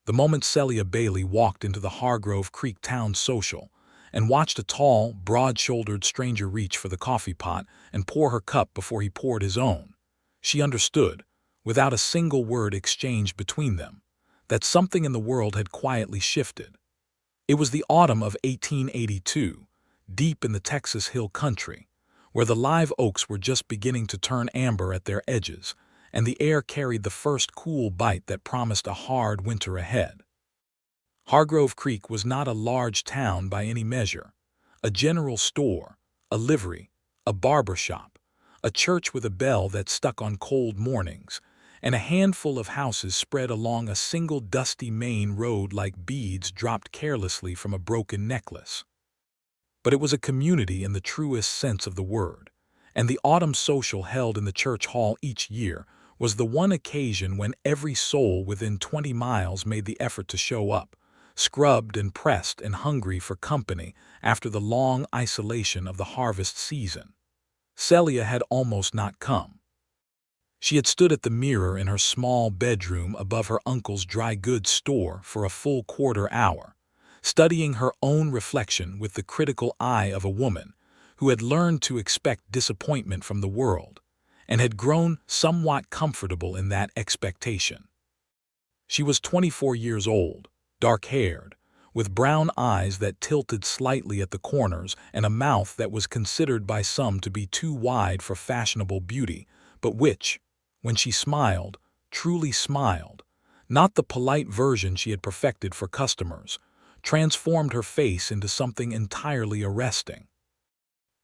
the moment Celia Bailey walked into the Hargrove Creek town social and watched a tall, broad-shouldered stranger reach for the coffee pot and pour her cup before he poured his own. She understood, without a single word exchanged between them, that something in the world had quietly shifted. It was the autumn of 1882, deep in the Texas Hill Country, where the live oaks were just beginning to turn amber at their edges, and the air carried the first cool bite that promised a hard winter ahead. Hargrove Creek was not a large town by any measure. A general store, a livery, a barber shop, a church with a bell that stuck on cold mornings, and a handful of houses spread along a single dusty main road like beads dropped carelessly from a broken necklace. But it was a community in the truest sense of the word, and the autumn social held in the church hall each year was the one occasion when every soul within 20 miles made the effort to show up, scrubbed and pressed and hungry for company after the long isolation of the harvest season. Celia had almost not come. She had stood at the mirror in her small bedroom above her uncle's dry goods store for a full quarter-hour, studying her own reflection with the critical eye of a woman who had learned to expect disappointment from the world and had grown somewhat comfortable in that expectation. She was 24 years old, dark-haired, with brown eyes that tilted slightly at the corners and a mouth that was considered by some to be too wide for fashionable beauty, but which, when she smiled, truly smiled, not the polite version she had perfected for customers, transformed her face into something entirely arresting.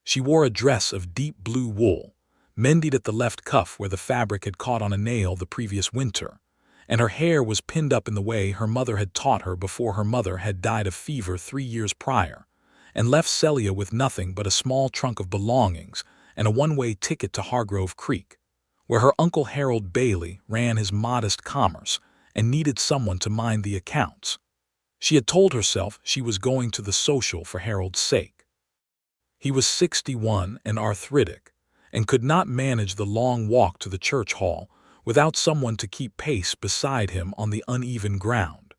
She wore a dress of deep blue wool, mended at the left cuff where the fabric had caught on a nail the previous winter, and her hair was pinned up in the way her mother had taught her before her mother had died of fever 3 years prior, and left Celia with nothing but a small trunk of belongings and a one-way ticket to Hargrove Creek, where her Uncle Harold Bailey ran his modest commerce and needed someone to mind the accounts. She had told herself she was going to the social for Harold's sake. He was 61 and arthritic, and could not manage the long walk to the church hall without someone to keep pace beside him on the uneven ground.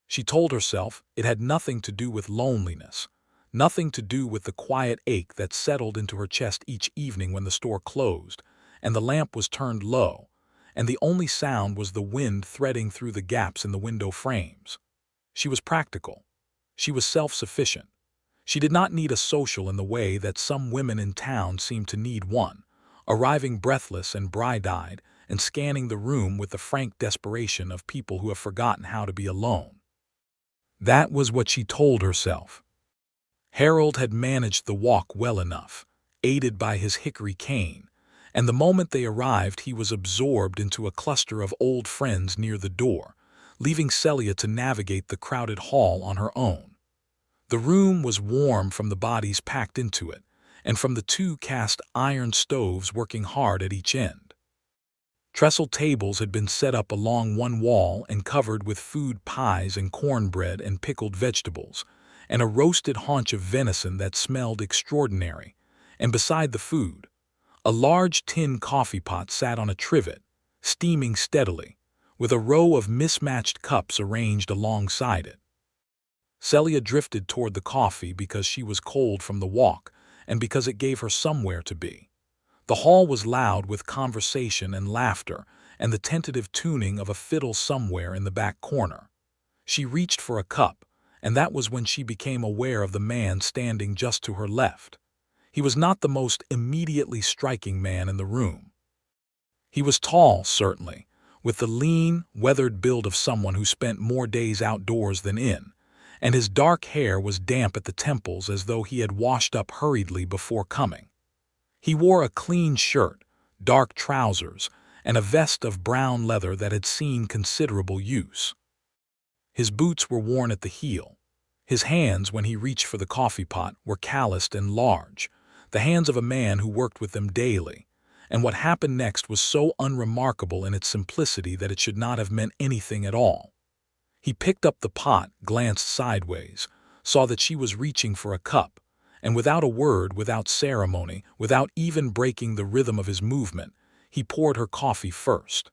She told herself it had nothing to do with loneliness, nothing to do with the quiet ache that settled into her chest each evening when the store closed and the lamp was turned low, and the only sound was the wind threading through the gaps in the window frames. She was practical. She was self-sufficient. She did not need a social in the way that some women in town seemed to need one, arriving breathless and bright-eyed and scanning the room with the frank desperation of people who have forgotten how to be alone. That was what she told herself. Harold had managed the walk well enough, aided by his hickory cane, and the moment they arrived he was absorbed into a cluster of old friends near the door, leaving Celia to navigate the crowded hall on her own. The room was warm from the bodies packed into it, and from the 2 cast iron stoves working hard at each end. Trestle tables had been set up along one wall and covered with food pies and cornbread and pickled vegetables, and a roasted haunch of venison that smelled extraordinary, and beside the food, a large tin coffee pot sat on a trivet, steaming steadily, with a row of mismatched cups arranged alongside it. Celia drifted toward the coffee because she was cold from the walk and because it gave her somewhere to be. The hall was loud with conversation and laughter and the tentative tuning of a fiddle somewhere in the back corner. She reached for a cup, and that was when she became aware of the man standing just to her left. He was not the most immediately striking man in the room. He was tall, certainly, with the lean, weathered build of someone who spent more days outdoors than in, and his dark hair was damp at the temples as though he had washed up hurriedly before coming. He wore a clean shirt, dark trousers, and a vest of brown leather that had seen considerable use. His boots were worn at the heel. His hands, when he reached for the coffee pot, were calloused and large, the hands of a man who worked with them daily, and what happened next was so unremarkable in its simplicity that it should not have meant anything at all. He picked up the pot, glanced sideways, saw that she was reaching for a cup, and without a word, without ceremony, without even breaking the rhythm of his movement, he poured her coffee first.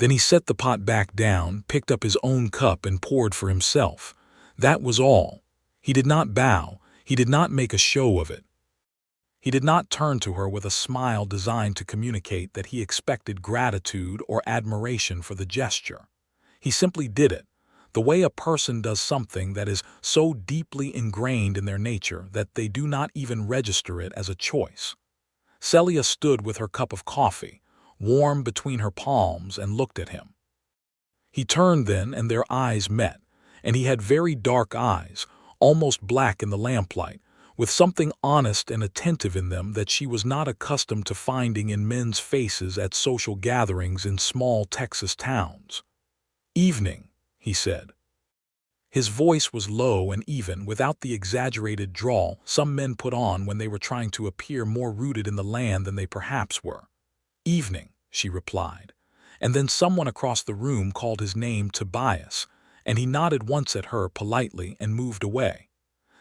Then he set the pot back down, picked up his own cup and poured for himself. That was all. He did not bow. He did not make a show of it. He did not turn to her with a smile designed to communicate that he expected gratitude or admiration for the gesture. He simply did it, the way a person does something that is so deeply ingrained in their nature that they do not even register it as a choice. Celia stood with her cup of coffee, warm between her palms, and looked at him. He turned then, and their eyes met, and he had very dark eyes, almost black in the lamplight, with something honest and attentive in them that she was not accustomed to finding in men's faces at social gatherings in small Texas towns. "Evening," he said. His voice was low and even, without the exaggerated drawl some men put on when they were trying to appear more rooted in the land than they perhaps were. "Evening," she replied, and then someone across the room called his name Tobias, and he nodded once at her politely and moved away.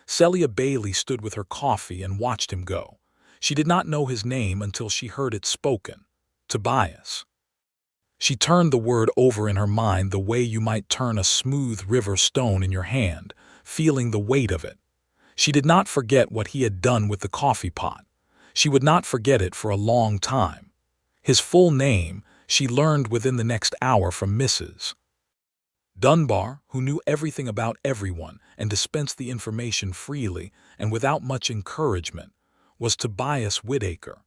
Celia Bailey stood with her coffee and watched him go. She did not know his name until she heard it spoken. Tobias. She turned the word over in her mind the way you might turn a smooth river stone in your hand, feeling the weight of it. She did not forget what he had done with the coffee pot. She would not forget it for a long time. His full name she learned within the next hour from Mrs. Dunbar, who knew everything about everyone and dispensed the information freely and without much encouragement, was Tobias Whitaker.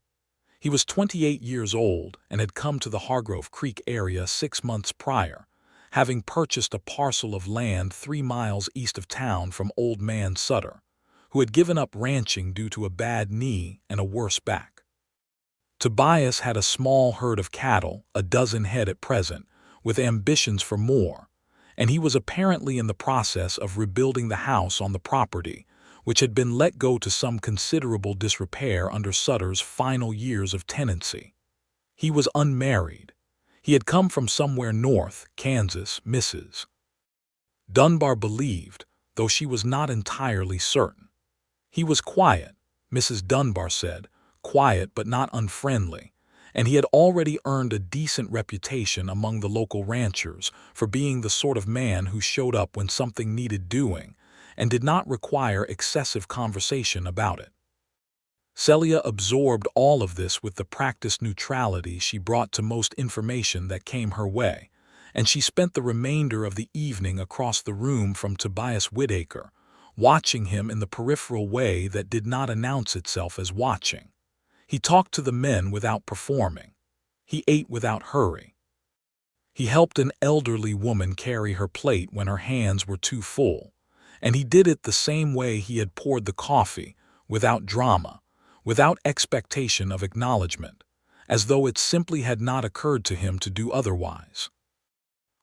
He was 28 years old and had come to the Hargrove Creek area 6 months prior, having purchased a parcel of land 3 miles east of town from Old Man Sutter, who had given up ranching due to a bad knee and a worse back. Tobias had a small herd of cattle, a dozen head at present, with ambitions for more, and he was apparently in the process of rebuilding the house on the property, which had been let go to some considerable disrepair under Sutter's final years of tenancy. He was unmarried. He had come from somewhere north, Kansas, Mrs. Dunbar believed, though she was not entirely certain. He was quiet, Mrs. Dunbar said, quiet but not unfriendly, and he had already earned a decent reputation among the local ranchers for being the sort of man who showed up when something needed doing and did not require excessive conversation about it. Celia absorbed all of this with the practiced neutrality she brought to most information that came her way, and she spent the remainder of the evening across the room from Tobias Whitaker, watching him in the peripheral way that did not announce itself as watching. He talked to the men without performing. He ate without hurry. He helped an elderly woman carry her plate when her hands were too full, and he did it the same way he had poured the coffee, without drama, without expectation of acknowledgement, as though it simply had not occurred to him to do otherwise.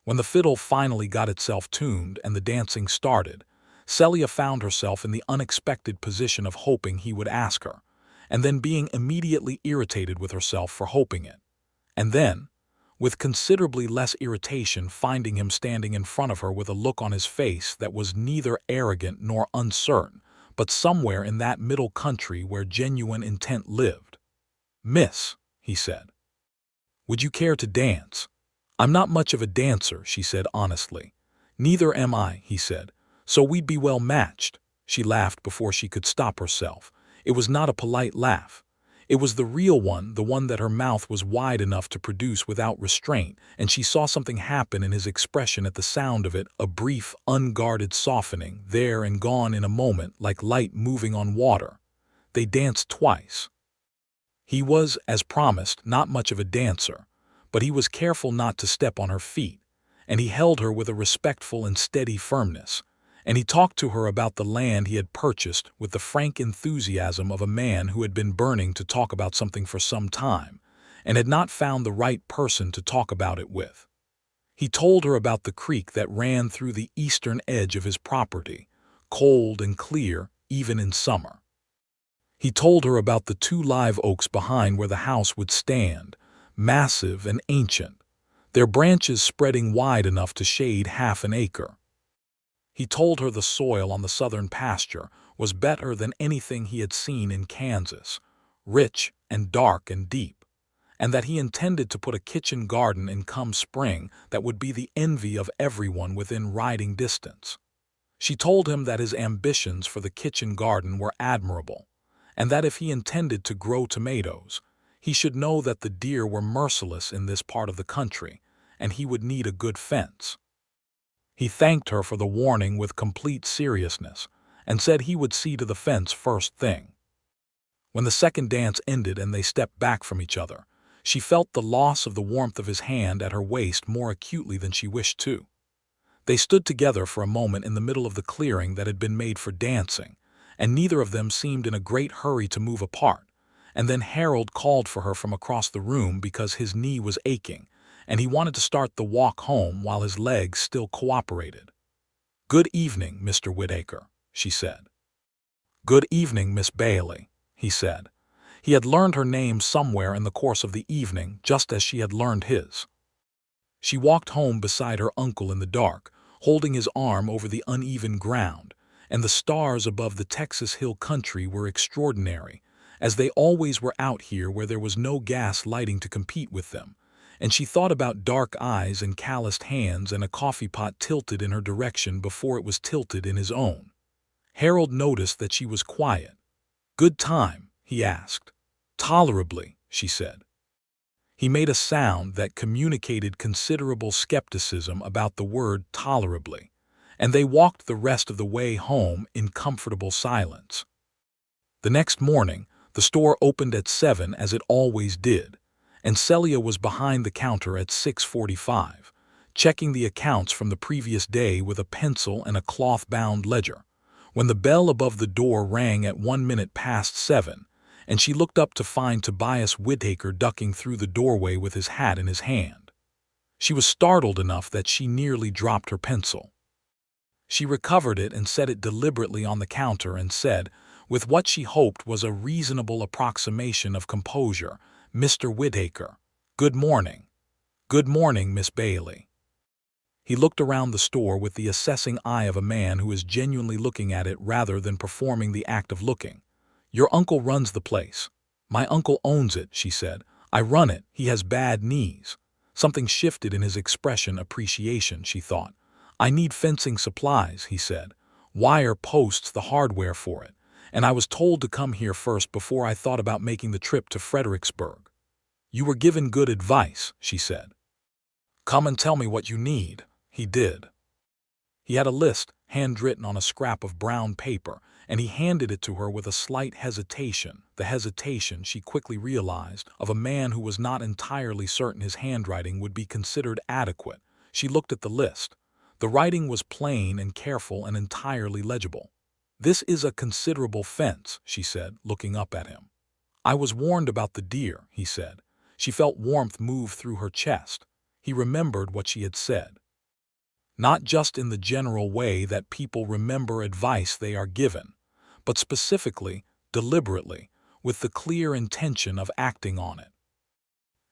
When the fiddle finally got itself tuned and the dancing started, Celia found herself in the unexpected position of hoping he would ask her, and then being immediately irritated with herself for hoping it, and then, with considerably less irritation, finding him standing in front of her with a look on his face that was neither arrogant nor uncertain, but somewhere in that middle country where genuine intent lived. "Miss," he said, "would you care to dance?" "I'm not much of a dancer," she said honestly. "Neither am I," he said, "so we'd be well matched." She laughed before she could stop herself. It was not a polite laugh. It was the real one, the one that her mouth was wide enough to produce without restraint, and she saw something happen in his expression at the sound of it, a brief, unguarded softening, there and gone in a moment, like light moving on water. They danced twice. He was, as promised, not much of a dancer, but he was careful not to step on her feet, and he held her with a respectful and steady firmness, and he talked to her about the land he had purchased with the frank enthusiasm of a man who had been burning to talk about something for some time, and had not found the right person to talk about it with. He told her about the creek that ran through the eastern edge of his property, cold and clear even in summer. He told her about the 2 live oaks behind where the house would stand, massive and ancient, their branches spreading wide enough to shade half an acre. He told her the soil on the southern pasture was better than anything he had seen in Kansas, rich and dark and deep, and that he intended to put a kitchen garden in come spring that would be the envy of everyone within riding distance. She told him that his ambitions for the kitchen garden were admirable, and that if he intended to grow tomatoes, he should know that the deer were merciless in this part of the country, and he would need a good fence. He thanked her for the warning with complete seriousness, and said he would see to the fence first thing. When the second dance ended and they stepped back from each other, she felt the loss of the warmth of his hand at her waist more acutely than she wished to. They stood together for a moment in the middle of the clearing that had been made for dancing, and neither of them seemed in a great hurry to move apart, and then Harold called for her from across the room because his knee was aching, and he wanted to start the walk home while his legs still cooperated. "Good evening, Mr. Whitaker," she said. "Good evening, Miss Bailey," he said. He had learned her name somewhere in the course of the evening, just as she had learned his. She walked home beside her uncle in the dark, holding his arm over the uneven ground, and the stars above the Texas hill country were extraordinary, as they always were out here where there was no gas lighting to compete with them, and she thought about dark eyes and calloused hands and a coffee pot tilted in her direction before it was tilted in his own. Harold noticed that she was quiet. "Good time?" he asked. "Tolerably," she said. He made a sound that communicated considerable skepticism about the word tolerably, and they walked the rest of the way home in comfortable silence. The next morning, the store opened at 7 as it always did, and Celia was behind the counter at 6:45, checking the accounts from the previous day with a pencil and a cloth-bound ledger, when the bell above the door rang at 1 minute past 7, and she looked up to find Tobias Whitaker ducking through the doorway with his hat in his hand. She was startled enough that she nearly dropped her pencil. She recovered it and set it deliberately on the counter and said, with what she hoped was a reasonable approximation of composure, "Mr. Whitaker, good morning." "Good morning, Miss Bailey." He looked around the store with the assessing eye of a man who is genuinely looking at it rather than performing the act of looking. "Your uncle runs the place." "My uncle owns it," she said. "I run it. He has bad knees." Something shifted in his expression. Appreciation, she thought. "I need fencing supplies," he said. "Wire posts, the hardware for it. And I was told to come here first before I thought about making the trip to Fredericksburg." "You were given good advice," she said. "Come and tell me what you need." He did. He had a list, handwritten on a scrap of brown paper, and he handed it to her with a slight hesitation, the hesitation, she quickly realized, of a man who was not entirely certain his handwriting would be considered adequate. She looked at the list. The writing was plain and careful and entirely legible. "This is a considerable fence," she said, looking up at him. "I was warned about the deer," he said. She felt warmth move through her chest. He remembered what she had said. Not just in the general way that people remember advice they are given, but specifically, deliberately, with the clear intention of acting on it.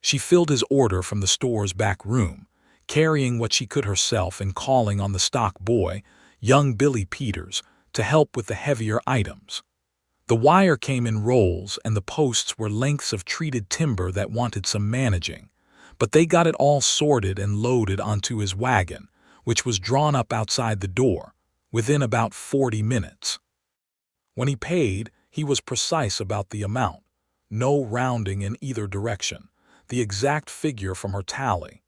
She filled his order from the store's back room, carrying what she could herself and calling on the stock boy, young Billy Peters, to help with the heavier items. The wire came in rolls and the posts were lengths of treated timber that wanted some managing, but they got it all sorted and loaded onto his wagon, which was drawn up outside the door, within about 40 minutes. When he paid, he was precise about the amount, no rounding in either direction, the exact figure from her tally.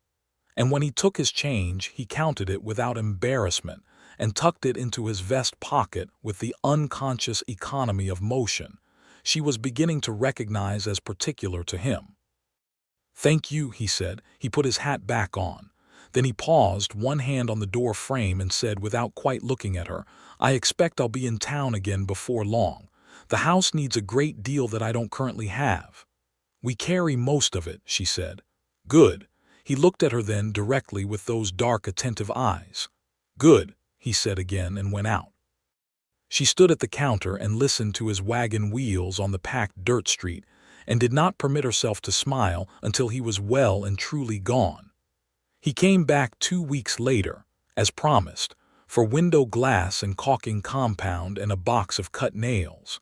And when he took his change, he counted it without embarrassment and tucked it into his vest pocket with the unconscious economy of motion she was beginning to recognize as particular to him. "Thank you," he said. He put his hat back on. Then he paused, one hand on the door frame, and said without quite looking at her, "I expect I'll be in town again before long. The house needs a great deal that I don't currently have." "We carry most of it," she said. "Good." He looked at her then directly with those dark, attentive eyes. "Good," he said again and went out. She stood at the counter and listened to his wagon wheels on the packed dirt street and did not permit herself to smile until he was well and truly gone. He came back 2 weeks later, as promised, for window glass and caulking compound and a box of cut nails.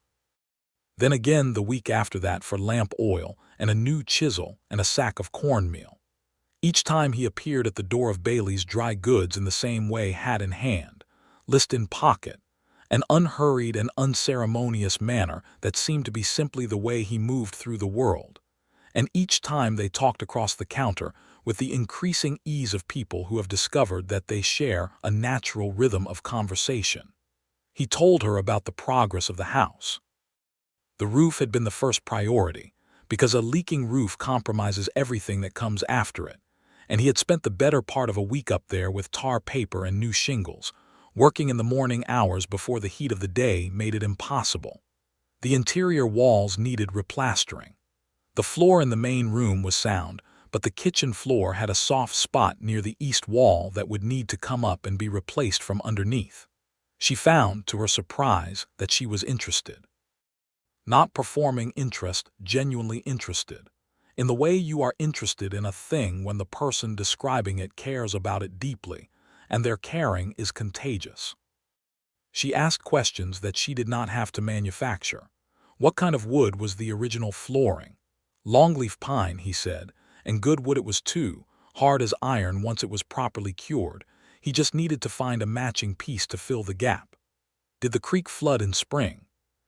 Then again the week after that for lamp oil and a new chisel and a sack of cornmeal. Each time he appeared at the door of Bailey's dry goods in the same way, hat in hand, list in pocket, an unhurried and unceremonious manner that seemed to be simply the way he moved through the world. And each time they talked across the counter with the increasing ease of people who have discovered that they share a natural rhythm of conversation. He told her about the progress of the house. The roof had been the first priority, because a leaking roof compromises everything that comes after it, and he had spent the better part of a week up there with tar paper and new shingles, working in the morning hours before the heat of the day made it impossible. The interior walls needed replastering. The floor in the main room was sound, but the kitchen floor had a soft spot near the east wall that would need to come up and be replaced from underneath. She found, to her surprise, that she was interested. Not performing interest, genuinely interested. In the way you are interested in a thing when the person describing it cares about it deeply, and their caring is contagious. She asked questions that she did not have to manufacture. What kind of wood was the original flooring? Longleaf pine, he said, and good wood it was too, hard as iron once it was properly cured. He just needed to find a matching piece to fill the gap. Did the creek flood in spring?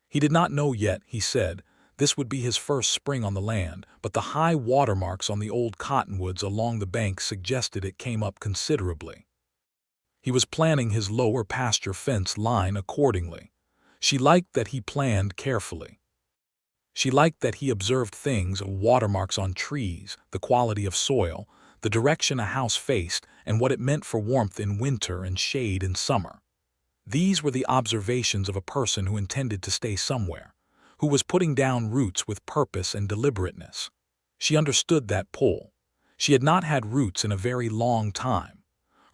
He did not know yet, he said. This would be his first spring on the land, but the high watermarks on the old cottonwoods along the bank suggested it came up considerably. He was planning his lower pasture fence line accordingly. She liked that he planned carefully. She liked that he observed things, watermarks on trees, the quality of soil, the direction a house faced, and what it meant for warmth in winter and shade in summer. These were the observations of a person who intended to stay somewhere, who was putting down roots with purpose and deliberateness. She understood that pull. She had not had roots in a very long time.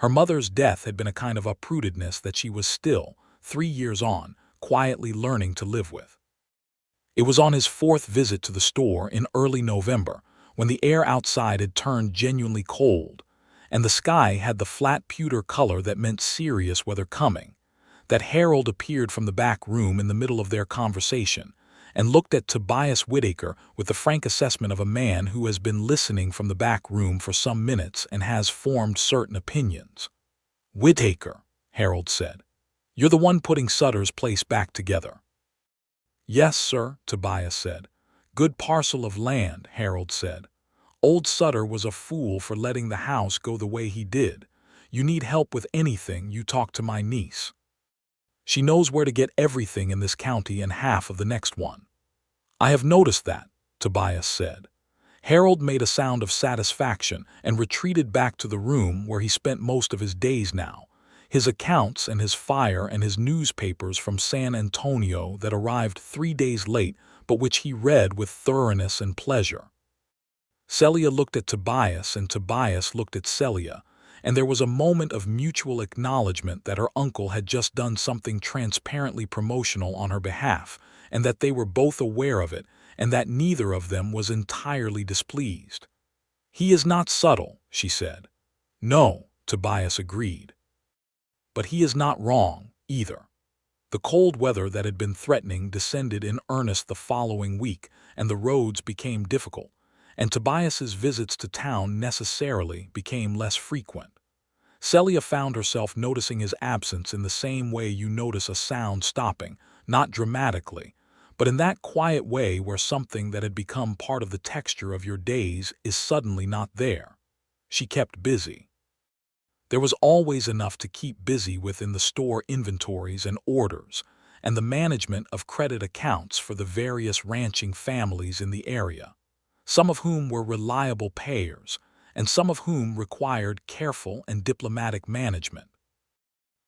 Her mother's death had been a kind of uprootedness that she was still, 3 years on, quietly learning to live with. It was on his 4th visit to the store in early November, when the air outside had turned genuinely cold, and the sky had the flat pewter color that meant serious weather coming, that Harold appeared from the back room in the middle of their conversation and looked at Tobias Whitaker with the frank assessment of a man who has been listening from the back room for some minutes and has formed certain opinions. "Whitaker," Harold said, "you're the one putting Sutter's place back together." "Yes, sir," Tobias said. "Good parcel of land," Harold said. "Old Sutter was a fool for letting the house go the way he did. You need help with anything, you talk to my niece. She knows where to get everything in this county and half of the next one." "I have noticed that," Tobias said. Harold made a sound of satisfaction and retreated back to the room where he spent most of his days now, his accounts and his fire and his newspapers from San Antonio that arrived 3 days late but which he read with thoroughness and pleasure. Celia looked at Tobias and Tobias looked at Celia, and there was a moment of mutual acknowledgement that her uncle had just done something transparently promotional on her behalf, and that they were both aware of it, and that neither of them was entirely displeased. "He is not subtle," she said. "No," Tobias agreed. "But he is not wrong, either." The cold weather that had been threatening descended in earnest the following week, and the roads became difficult, and Tobias's visits to town necessarily became less frequent. Celia found herself noticing his absence in the same way you notice a sound stopping, not dramatically, but in that quiet way where something that had become part of the texture of your days is suddenly not there. She kept busy. There was always enough to keep busy with in the store inventories and orders, and the management of credit accounts for the various ranching families in the area, some of whom were reliable payers, and some of whom required careful and diplomatic management.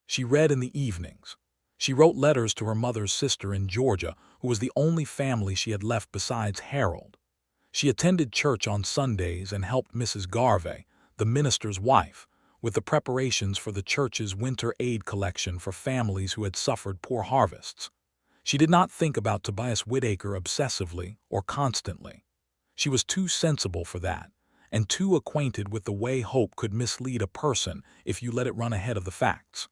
She read in the evenings. She wrote letters to her mother's sister in Georgia, who was the only family she had left besides Harold. She attended church on Sundays and helped Mrs. Garvey, the minister's wife, with the preparations for the church's winter aid collection for families who had suffered poor harvests. She did not think about Tobias Whitaker obsessively or constantly. She was too sensible for that, and too acquainted with the way hope could mislead a person if you let it run ahead of the facts.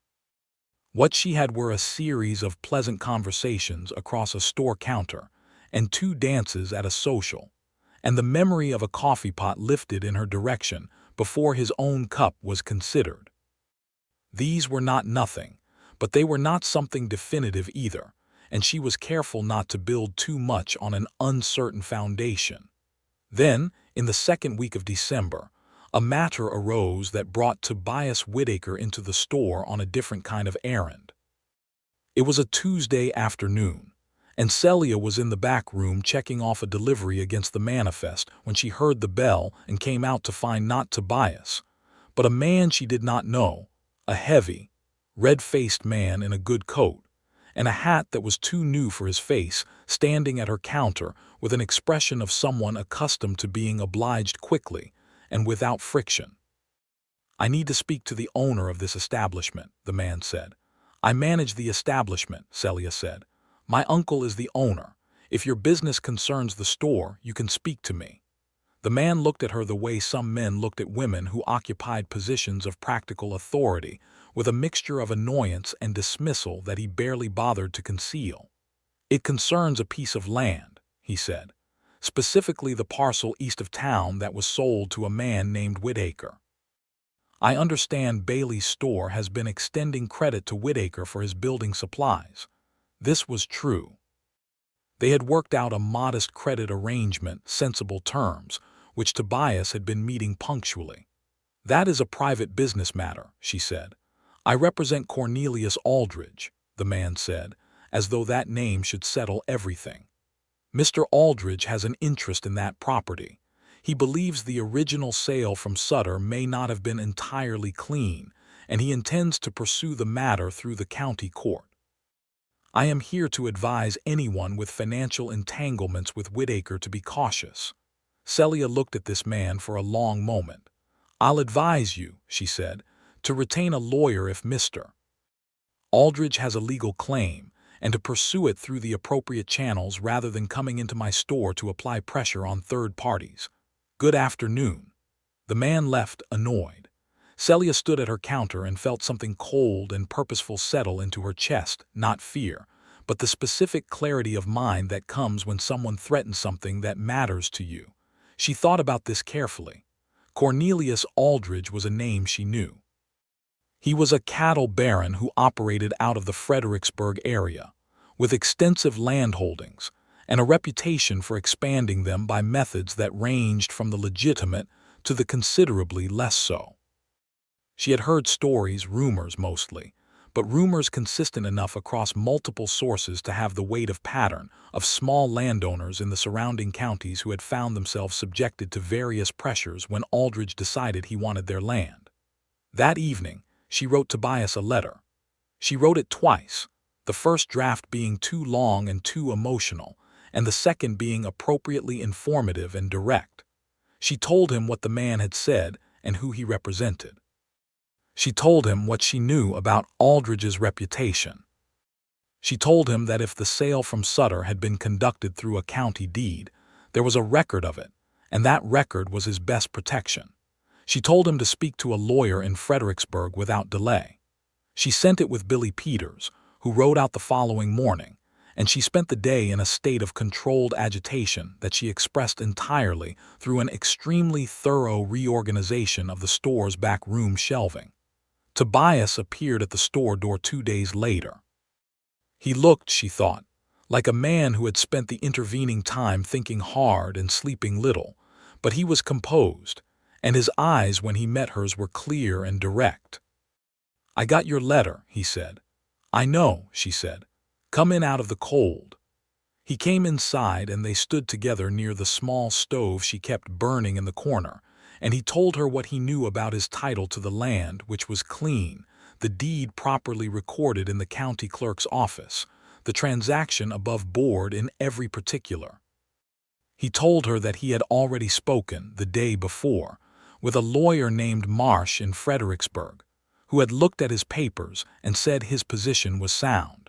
What she had were a series of pleasant conversations across a store counter, and 2 dances at a social, and the memory of a coffee pot lifted in her direction before his own cup was considered. These were not nothing, but they were not something definitive either, and she was careful not to build too much on an uncertain foundation. Then, in the second week of December, a matter arose that brought Tobias Whitaker into the store on a different kind of errand. It was a Tuesday afternoon, and Celia was in the back room checking off a delivery against the manifest when she heard the bell and came out to find not Tobias, but a man she did not know, a heavy, red-faced man in a good coat, and a hat that was too new for his face, standing at her counter with an expression of someone accustomed to being obliged quickly and without friction. "I need to speak to the owner of this establishment," the man said. "I manage the establishment," Celia said. "My uncle is the owner. If your business concerns the store, you can speak to me." The man looked at her the way some men looked at women who occupied positions of practical authority, with a mixture of annoyance and dismissal that he barely bothered to conceal. "It concerns a piece of land," he said, "specifically the parcel east of town that was sold to a man named Whitaker. I understand Bailey's store has been extending credit to Whitaker for his building supplies." This was true. They had worked out a modest credit arrangement, sensible terms, which Tobias had been meeting punctually. "That is a private business matter," she said. "I represent Cornelius Aldridge," the man said, as though that name should settle everything. "Mr. Aldridge has an interest in that property. He believes the original sale from Sutter may not have been entirely clean, and he intends to pursue the matter through the county court. I am here to advise anyone with financial entanglements with Whitaker to be cautious." Celia looked at this man for a long moment. "I'll advise you," she said, "to retain a lawyer if Mr. Aldridge has a legal claim, and to pursue it through the appropriate channels rather than coming into my store to apply pressure on third parties. Good afternoon." The man left, annoyed. Celia stood at her counter and felt something cold and purposeful settle into her chest, not fear, but the specific clarity of mind that comes when someone threatens something that matters to you. She thought about this carefully. Cornelius Aldridge was a name she knew. He was a cattle baron who operated out of the Fredericksburg area, with extensive land holdings, and a reputation for expanding them by methods that ranged from the legitimate to the considerably less so. She had heard stories, rumors mostly, but rumors consistent enough across multiple sources to have the weight of pattern, of small landowners in the surrounding counties who had found themselves subjected to various pressures when Aldridge decided he wanted their land. That evening, she wrote Tobias a letter. She wrote it twice, the first draft being too long and too emotional, and the second being appropriately informative and direct. She told him what the man had said and who he represented. She told him what she knew about Aldridge's reputation. She told him that if the sale from Sutter had been conducted through a county deed, there was a record of it, and that record was his best protection. She told him to speak to a lawyer in Fredericksburg without delay. She sent it with Billy Peters, who rode out the following morning, and she spent the day in a state of controlled agitation that she expressed entirely through an extremely thorough reorganization of the store's back room shelving. Tobias appeared at the store door 2 days later. He looked, she thought, like a man who had spent the intervening time thinking hard and sleeping little, but he was composed, and his eyes when he met hers were clear and direct. "I got your letter," he said. "I know," she said. "Come in out of the cold." He came inside and they stood together near the small stove she kept burning in the corner, and he told her what he knew about his title to the land, which was clean, the deed properly recorded in the county clerk's office, the transaction above board in every particular. He told her that he had already spoken, the day before, with a lawyer named Marsh in Fredericksburg, who had looked at his papers and said his position was sound.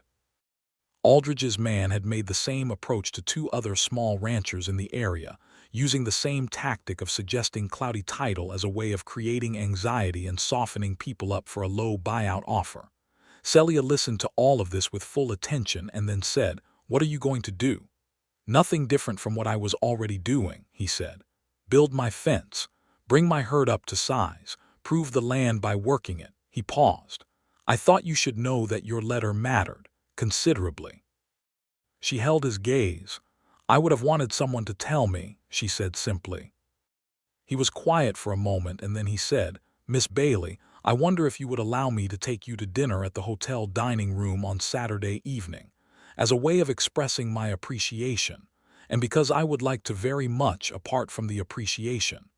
Aldridge's man had made the same approach to 2 other small ranchers in the area, using the same tactic of suggesting cloudy title as a way of creating anxiety and softening people up for a low buyout offer. Celia listened to all of this with full attention and then said, "What are you going to do?" Nothing different from what I was already doing, he said. Build my fence, bring my herd up to size, prove the land by working it. He paused. I thought you should know that your letter mattered, considerably. She held his gaze. I would have wanted someone to tell me, she said simply. He was quiet for a moment and then he said, Miss Bailey, I wonder if you would allow me to take you to dinner at the hotel dining room on Saturday evening, as a way of expressing my appreciation, and because I would like to very much apart from the appreciation.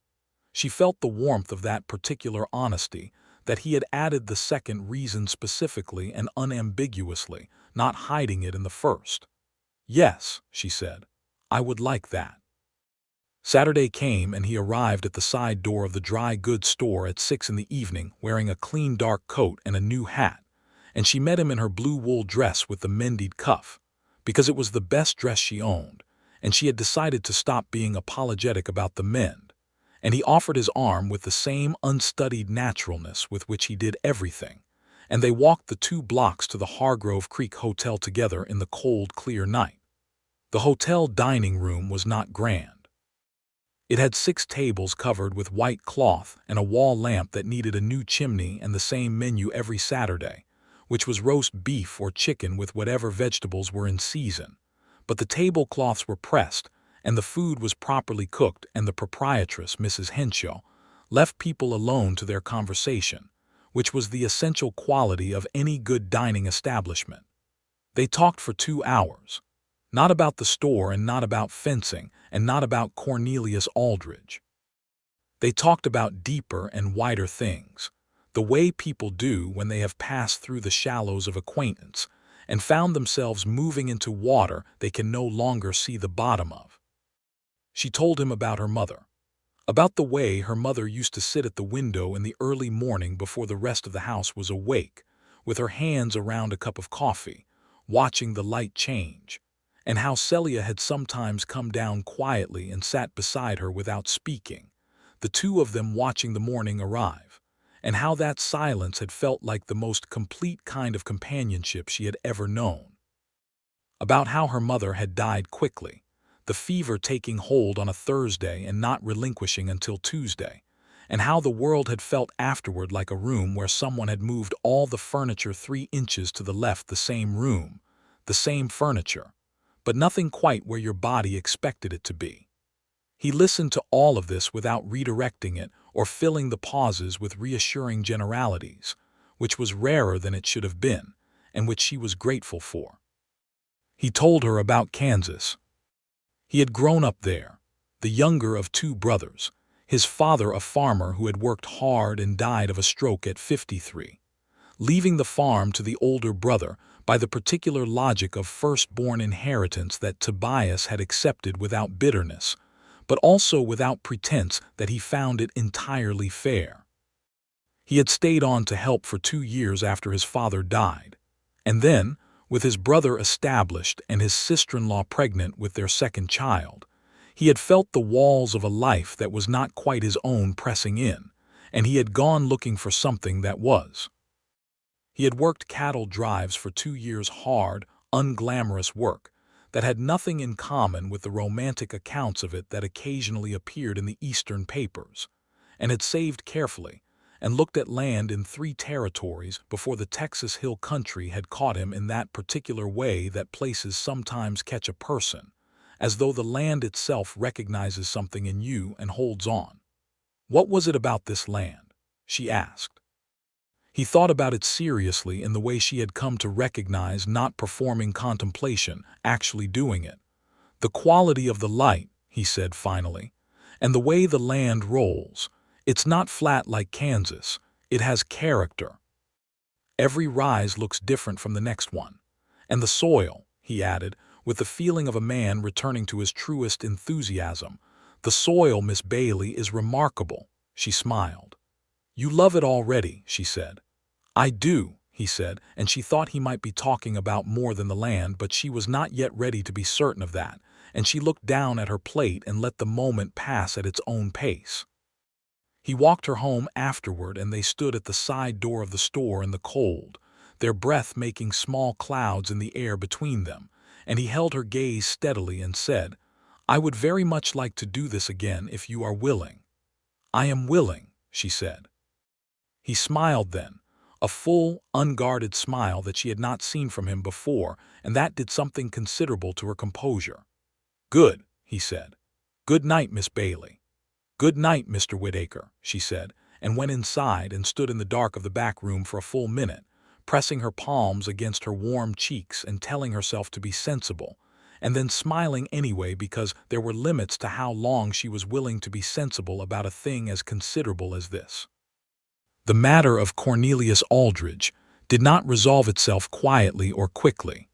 She felt the warmth of that particular honesty, that he had added the second reason specifically and unambiguously, not hiding it in the first. Yes, she said, I would like that. Saturday came and he arrived at the side door of the dry goods store at 6 in the evening wearing a clean dark coat and a new hat, and she met him in her blue wool dress with the mended cuff, because it was the best dress she owned, and she had decided to stop being apologetic about the mend, and he offered his arm with the same unstudied naturalness with which he did everything, and they walked the 2 blocks to the Hargrove Creek Hotel together in the cold, clear night. The hotel dining room was not grand. It had 6 tables covered with white cloth and a wall lamp that needed a new chimney and the same menu every Saturday, which was roast beef or chicken with whatever vegetables were in season. But the tablecloths were pressed, and the food was properly cooked, and the proprietress, Mrs. Henshaw, left people alone to their conversation, which was the essential quality of any good dining establishment. They talked for 2 hours. Not about the store and not about fencing and not about Cornelius Aldridge. They talked about deeper and wider things, the way people do when they have passed through the shallows of acquaintance and found themselves moving into water they can no longer see the bottom of. She told him about her mother, about the way her mother used to sit at the window in the early morning before the rest of the house was awake, with her hands around a cup of coffee, watching the light change, and how Celia had sometimes come down quietly and sat beside her without speaking, the 2 of them watching the morning arrive, and how that silence had felt like the most complete kind of companionship she had ever known. About how her mother had died quickly, the fever taking hold on a Thursday and not relinquishing until Tuesday, and how the world had felt afterward like a room where someone had moved all the furniture 3 inches to the left, the same room, the same furniture, but nothing quite where your body expected it to be. He listened to all of this without redirecting it or filling the pauses with reassuring generalities, which was rarer than it should have been, and which she was grateful for. He told her about Kansas. He had grown up there, the younger of 2 brothers, his father a farmer who had worked hard and died of a stroke at 53, leaving the farm to the older brother by the particular logic of firstborn inheritance that Tobias had accepted without bitterness, but also without pretense that he found it entirely fair. He had stayed on to help for 2 years after his father died, and then, with his brother established and his sister-in-law pregnant with their second child, he had felt the walls of a life that was not quite his own pressing in, and he had gone looking for something that was. He had worked cattle drives for 2 years, hard, unglamorous work that had nothing in common with the romantic accounts of it that occasionally appeared in the Eastern papers, and had saved carefully and looked at land in 3 territories before the Texas Hill Country had caught him in that particular way that places sometimes catch a person, as though the land itself recognizes something in you and holds on. What was it about this land? She asked. He thought about it seriously in the way she had come to recognize not performing contemplation, actually doing it. The quality of the light, he said finally, and the way the land rolls. It's not flat like Kansas. It has character. Every rise looks different from the next one. And the soil, he added, with the feeling of a man returning to his truest enthusiasm. The soil, Miss Bailey, is remarkable. She smiled. You love it already, she said. I do, he said, and she thought he might be talking about more than the land, but she was not yet ready to be certain of that, and she looked down at her plate and let the moment pass at its own pace. He walked her home afterward, and they stood at the side door of the store in the cold, their breath making small clouds in the air between them, and he held her gaze steadily and said, "I would very much like to do this again if you are willing." "I am willing," she said. He smiled then, a full, unguarded smile that she had not seen from him before, and that did something considerable to her composure. "Good," he said. "Good night, Miss Bailey." "Good night, Mr. Whitaker," she said, and went inside and stood in the dark of the back room for a full minute, pressing her palms against her warm cheeks and telling herself to be sensible, and then smiling anyway because there were limits to how long she was willing to be sensible about a thing as considerable as this. The matter of Cornelius Aldrich did not resolve itself quietly or quickly.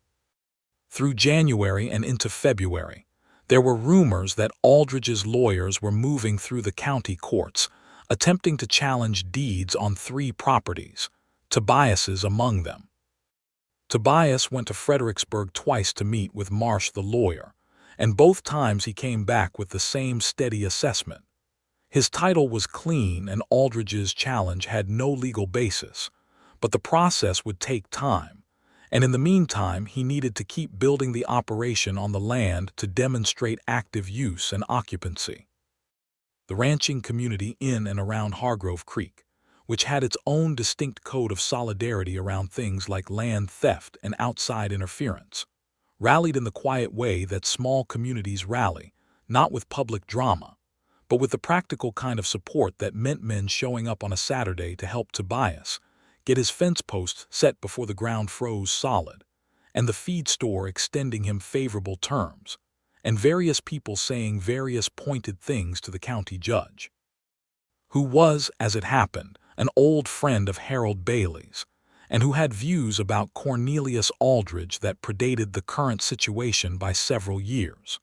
Through January and into February, there were rumors that Aldrich's lawyers were moving through the county courts, attempting to challenge deeds on 3 properties, Tobias's among them. Tobias went to Fredericksburg twice to meet with Marsh the lawyer, and both times he came back with the same steady assessment. His title was clean and Aldrich's challenge had no legal basis, but the process would take time, and in the meantime he needed to keep building the operation on the land to demonstrate active use and occupancy. The ranching community in and around Hargrove Creek, which had its own distinct code of solidarity around things like land theft and outside interference, rallied in the quiet way that small communities rally, not with public drama, but with the practical kind of support that meant men showing up on a Saturday to help Tobias get his fence posts set before the ground froze solid, and the feed store extending him favorable terms, and various people saying various pointed things to the county judge, who was, as it happened, an old friend of Harold Bailey's, and who had views about Cornelius Aldrich that predated the current situation by several years.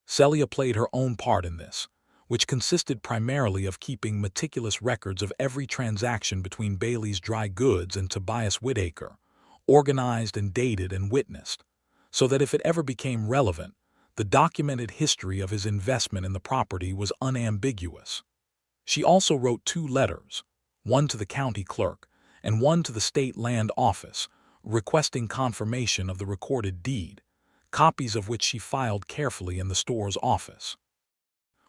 Celia played her own part in this, which consisted primarily of keeping meticulous records of every transaction between Bailey's Dry Goods and Tobias Whitaker, organized and dated and witnessed, so that if it ever became relevant, the documented history of his investment in the property was unambiguous. She also wrote 2 letters, one to the county clerk and one to the state land office, requesting confirmation of the recorded deed, copies of which she filed carefully in the store's office.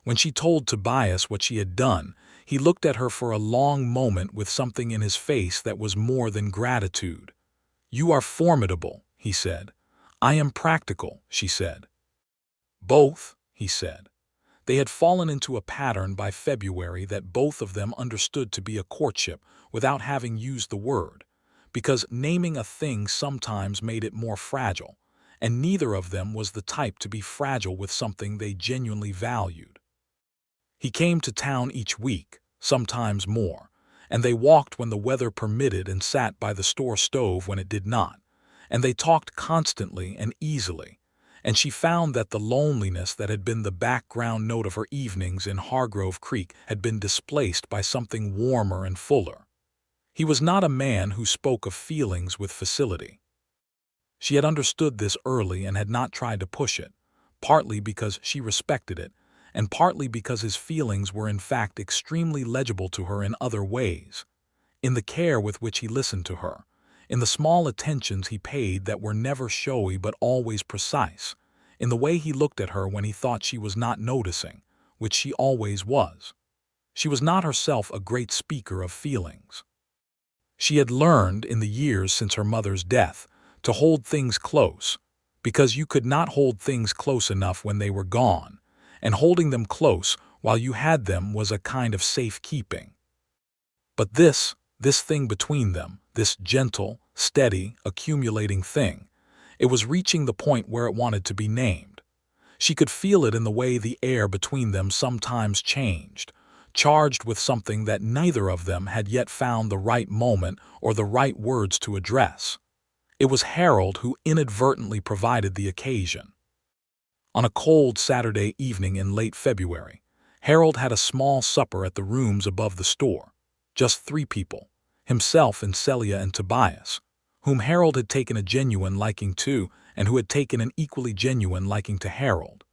When she told Tobias what she had done, he looked at her for a long moment with something in his face that was more than gratitude. "You are formidable," he said. "I am practical," she said. "Both," he said. They had fallen into a pattern by February that both of them understood to be a courtship without having used the word, because naming a thing sometimes made it more fragile, and neither of them was the type to be fragile with something they genuinely valued. He came to town each week, sometimes more, and they walked when the weather permitted and sat by the store stove when it did not, and they talked constantly and easily, and she found that the loneliness that had been the background note of her evenings in Hargrove Creek had been displaced by something warmer and fuller. He was not a man who spoke of feelings with facility. She had understood this early and had not tried to push it, partly because she respected it, and partly because his feelings were in fact extremely legible to her in other ways, in the care with which he listened to her, in the small attentions he paid that were never showy but always precise, in the way he looked at her when he thought she was not noticing, which she always was. She was not herself a great speaker of feelings. She had learned, in the years since her mother's death, to hold things close, because you could not hold things close enough when they were gone, and holding them close while you had them was a kind of safekeeping. But this thing between them, this gentle, steady, accumulating thing, it was reaching the point where it wanted to be named. She could feel it in the way the air between them sometimes changed, charged with something that neither of them had yet found the right moment or the right words to address. It was Harold who inadvertently provided the occasion. On a cold Saturday evening in late February, Harold had a small supper at the rooms above the store. Just 3 people, himself and Celia and Tobias, whom Harold had taken a genuine liking to and who had taken an equally genuine liking to Harold.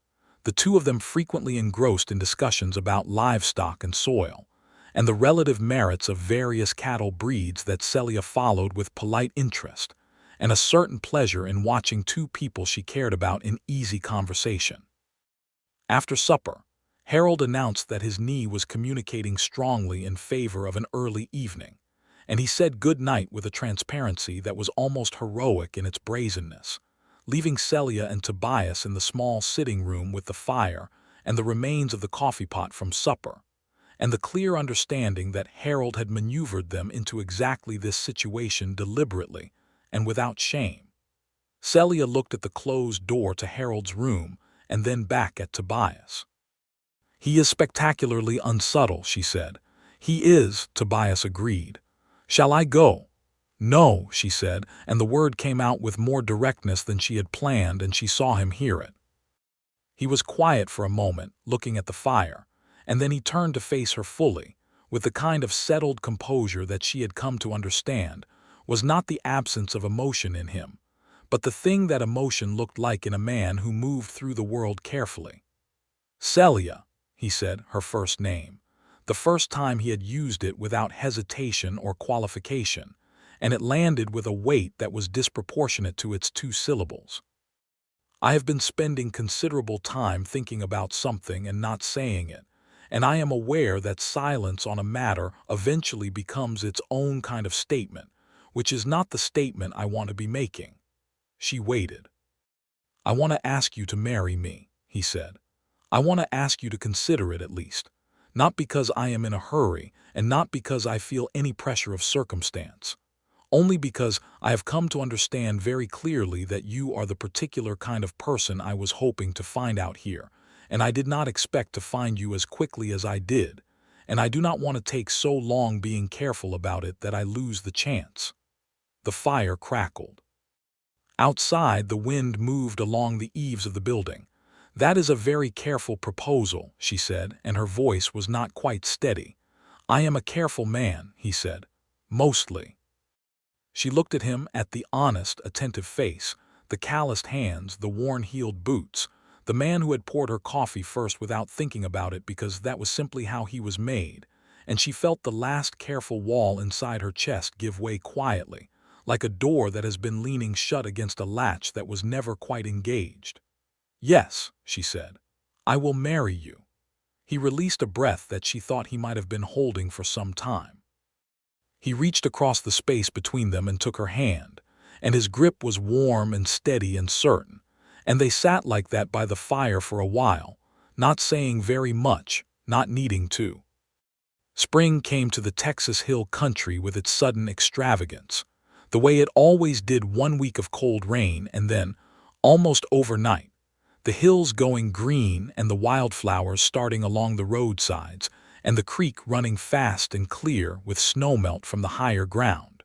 The 2 of them frequently engrossed in discussions about livestock and soil, and the relative merits of various cattle breeds that Celia followed with polite interest, and a certain pleasure in watching two people she cared about in easy conversation. After supper, Harold announced that his knee was communicating strongly in favor of an early evening, and he said good night with a transparency that was almost heroic in its brazenness, leaving Celia and Tobias in the small sitting room with the fire and the remains of the coffee pot from supper, and the clear understanding that Harold had maneuvered them into exactly this situation deliberately and without shame. Celia looked at the closed door to Harold's room and then back at Tobias. "He is spectacularly unsubtle," she said. "He is," Tobias agreed. "Shall I go?" "No," she said, and the word came out with more directness than she had planned, and she saw him hear it. He was quiet for a moment, looking at the fire, and then he turned to face her fully, with the kind of settled composure that she had come to understand was not the absence of emotion in him, but the thing that emotion looked like in a man who moved through the world carefully. "Celia," he said, her first name, the first time he had used it without hesitation or qualification, and it landed with a weight that was disproportionate to its two syllables. "I have been spending considerable time thinking about something and not saying it, and I am aware that silence on a matter eventually becomes its own kind of statement, which is not the statement I want to be making." She waited. "I want to ask you to marry me," he said. "I want to ask you to consider it at least, not because I am in a hurry and not because I feel any pressure of circumstance, only because I have come to understand very clearly that you are the particular kind of person I was hoping to find out here, and I did not expect to find you as quickly as I did, and I do not want to take so long being careful about it that I lose the chance." The fire crackled. Outside, the wind moved along the eaves of the building. "That is a very careful proposal," she said, and her voice was not quite steady. "I am a careful man," he said. "Mostly." She looked at him, at the honest, attentive face, the calloused hands, the worn-heeled boots, the man who had poured her coffee first without thinking about it because that was simply how he was made, and she felt the last careful wall inside her chest give way quietly, like a door that has been leaning shut against a latch that was never quite engaged. "Yes," she said, "I will marry you." He released a breath that she thought he might have been holding for some time. He reached across the space between them and took her hand, and his grip was warm and steady and certain, and they sat like that by the fire for a while, not saying very much, not needing to. Spring came to the Texas Hill Country with its sudden extravagance, the way it always did. 1 week of cold rain and then, almost overnight, the hills going green and the wildflowers starting along the roadsides, and the creek running fast and clear with snowmelt from the higher ground.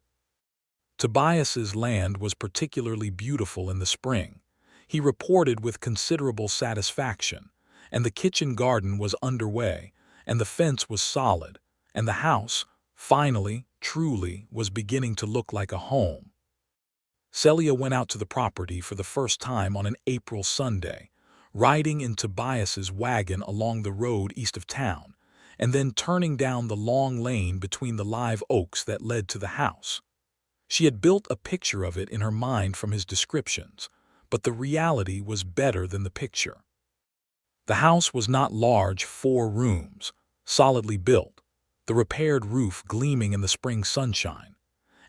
Tobias's land was particularly beautiful in the spring, he reported with considerable satisfaction, and the kitchen garden was underway, and the fence was solid, and the house, finally, truly, was beginning to look like a home. Celia went out to the property for the first time on an April Sunday, riding in Tobias's wagon along the road east of town, and then turning down the long lane between the live oaks that led to the house. She had built a picture of it in her mind from his descriptions, but the reality was better than the picture. The house was not large, 4 rooms, solidly built, the repaired roof gleaming in the spring sunshine,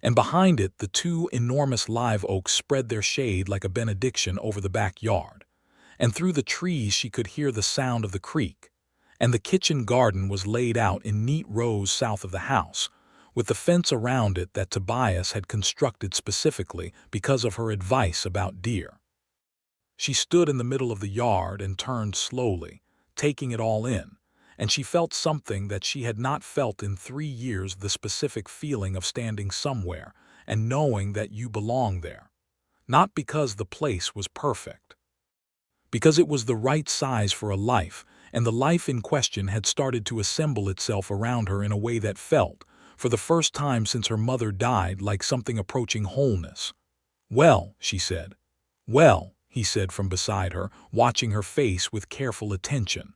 and behind it the 2 enormous live oaks spread their shade like a benediction over the backyard, and through the trees she could hear the sound of the creek, and the kitchen garden was laid out in neat rows south of the house, with the fence around it that Tobias had constructed specifically because of her advice about deer. She stood in the middle of the yard and turned slowly, taking it all in, and she felt something that she had not felt in 3 years, the specific feeling of standing somewhere and knowing that you belong there. Not because the place was perfect. Because it was the right size for a life, and the life in question had started to assemble itself around her in a way that felt, for the first time since her mother died, like something approaching wholeness. "Well," she said. "Well," he said from beside her, watching her face with careful attention.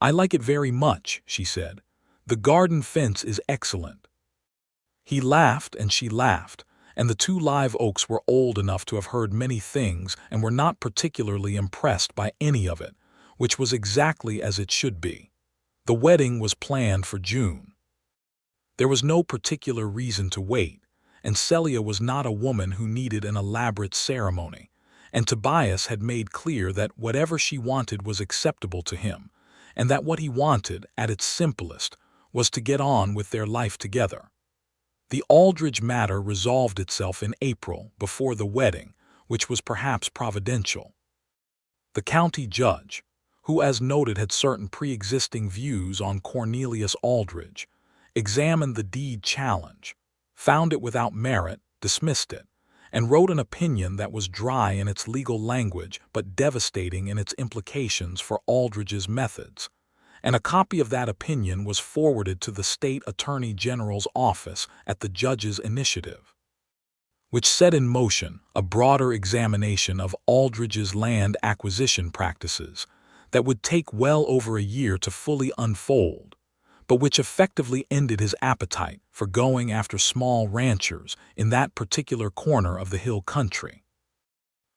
"I like it very much," she said. "The garden fence is excellent." He laughed and she laughed, and the two live oaks were old enough to have heard many things and were not particularly impressed by any of it, which was exactly as it should be. The wedding was planned for June. There was no particular reason to wait, and Celia was not a woman who needed an elaborate ceremony, and Tobias had made clear that whatever she wanted was acceptable to him, and that what he wanted, at its simplest, was to get on with their life together. The Aldridge matter resolved itself in April before the wedding, which was perhaps providential. The county judge, who as noted had certain pre-existing views on Cornelius Aldridge, examined the deed challenge, found it without merit, dismissed it, and wrote an opinion that was dry in its legal language but devastating in its implications for Aldridge's methods. And a copy of that opinion was forwarded to the state attorney general's office at the judge's initiative, which set in motion a broader examination of Aldridge's land acquisition practices that would take well over a year to fully unfold, but which effectively ended his appetite for going after small ranchers in that particular corner of the hill country.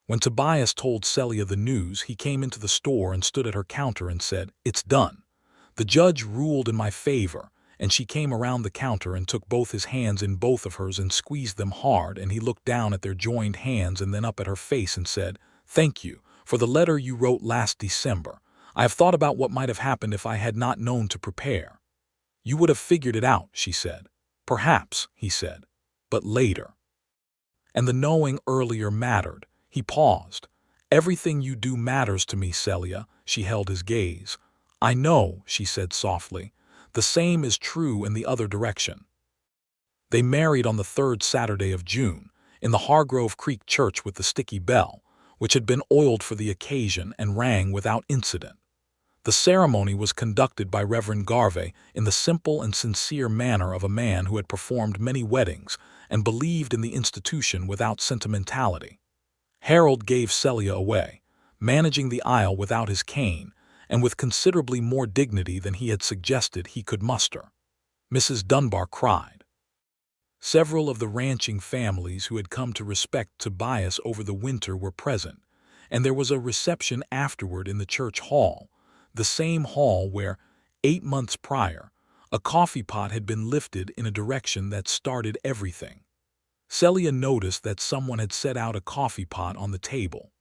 When Tobias told Celia the news, he came into the store and stood at her counter and said, "It's done. The judge ruled in my favor," and she came around the counter and took both his hands in both of hers and squeezed them hard, and he looked down at their joined hands and then up at her face and said, "Thank you for the letter you wrote last December. I have thought about what might have happened if I had not known to prepare." "You would have figured it out," she said. "Perhaps," he said, "but later." And the knowing earlier mattered. He paused. "Everything you do matters to me, Celia." She held his gaze. "I know," she said softly. "The same is true in the other direction." They married on the third Saturday of June, in the Hargrove Creek church with the sticky bell, which had been oiled for the occasion and rang without incident. The ceremony was conducted by Reverend Garvey in the simple and sincere manner of a man who had performed many weddings and believed in the institution without sentimentality. Harold gave Celia away, managing the aisle without his cane, and with considerably more dignity than he had suggested he could muster. Mrs. Dunbar cried. Several of the ranching families who had come to respect Tobias over the winter were present, and there was a reception afterward in the church hall, the same hall where, 8 months prior, a coffee pot had been lifted in a direction that started everything. Celia noticed that someone had set out a coffee pot on the table.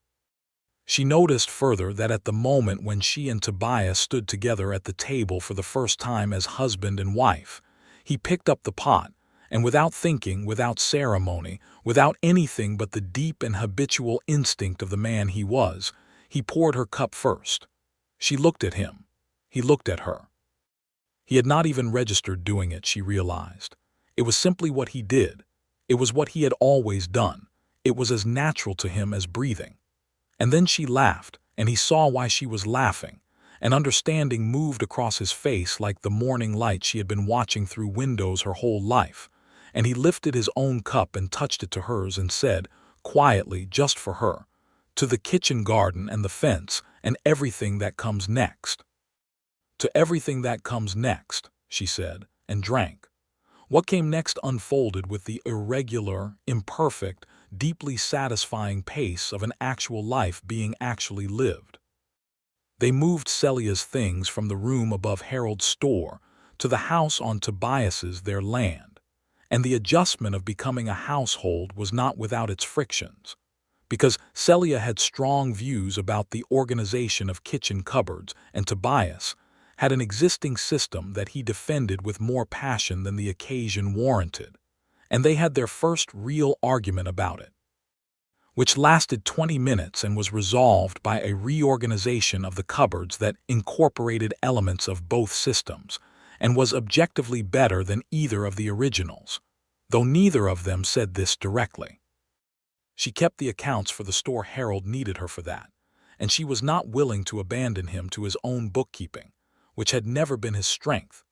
She noticed further that at the moment when she and Tobias stood together at the table for the first time as husband and wife, he picked up the pot, and without thinking, without ceremony, without anything but the deep and habitual instinct of the man he was, he poured her cup first. She looked at him. He looked at her. He had not even registered doing it, she realized. It was simply what he did. It was what he had always done. It was as natural to him as breathing. And then she laughed, and he saw why she was laughing. An understanding moved across his face like the morning light she had been watching through windows her whole life, and he lifted his own cup and touched it to hers and said, quietly, just for her, "To the kitchen garden and the fence, and everything that comes next." "To everything that comes next," she said, and drank. What came next unfolded with the irregular, imperfect, deeply satisfying pace of an actual life being actually lived. They moved Celia's things from the room above Harold's store to the house on Tobias's, their land, and the adjustment of becoming a household was not without its frictions, because Celia had strong views about the organization of kitchen cupboards, and Tobias had an existing system that he defended with more passion than the occasion warranted, and they had their first real argument about it, which lasted 20 minutes and was resolved by a reorganization of the cupboards that incorporated elements of both systems, and was objectively better than either of the originals, though neither of them said this directly. She kept the accounts for the store. Harold needed her for that, and she was not willing to abandon him to his own bookkeeping, which had never been his strength,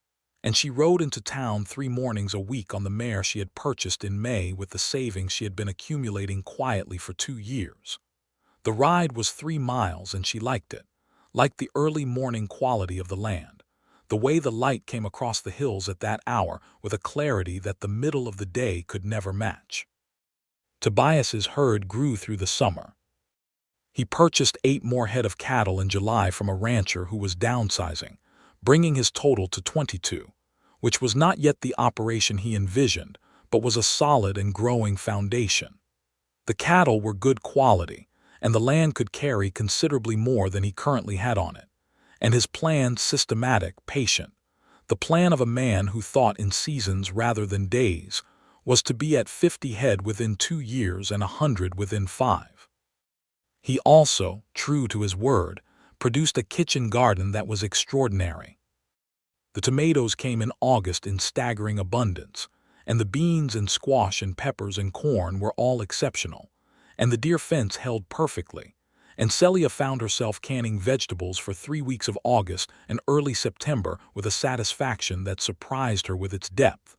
and she rode into town 3 mornings a week on the mare she had purchased in May with the savings she had been accumulating quietly for 2 years. The ride was 3 miles, and she liked it, liked the early morning quality of the land, the way the light came across the hills at that hour with a clarity that the middle of the day could never match. Tobias's herd grew through the summer. He purchased 8 more head of cattle in July from a rancher who was downsizing, bringing his total to 22, which was not yet the operation he envisioned, but was a solid and growing foundation. The cattle were good quality, and the land could carry considerably more than he currently had on it, and his plan systematic, patient. The plan of a man who thought in seasons rather than days was to be at 50 head within 2 years and 100 within 5. He also, true to his word, produced a kitchen garden that was extraordinary. The tomatoes came in August in staggering abundance, and the beans and squash and peppers and corn were all exceptional, and the deer fence held perfectly, and Celia found herself canning vegetables for 3 weeks of August and early September with a satisfaction that surprised her with its depth.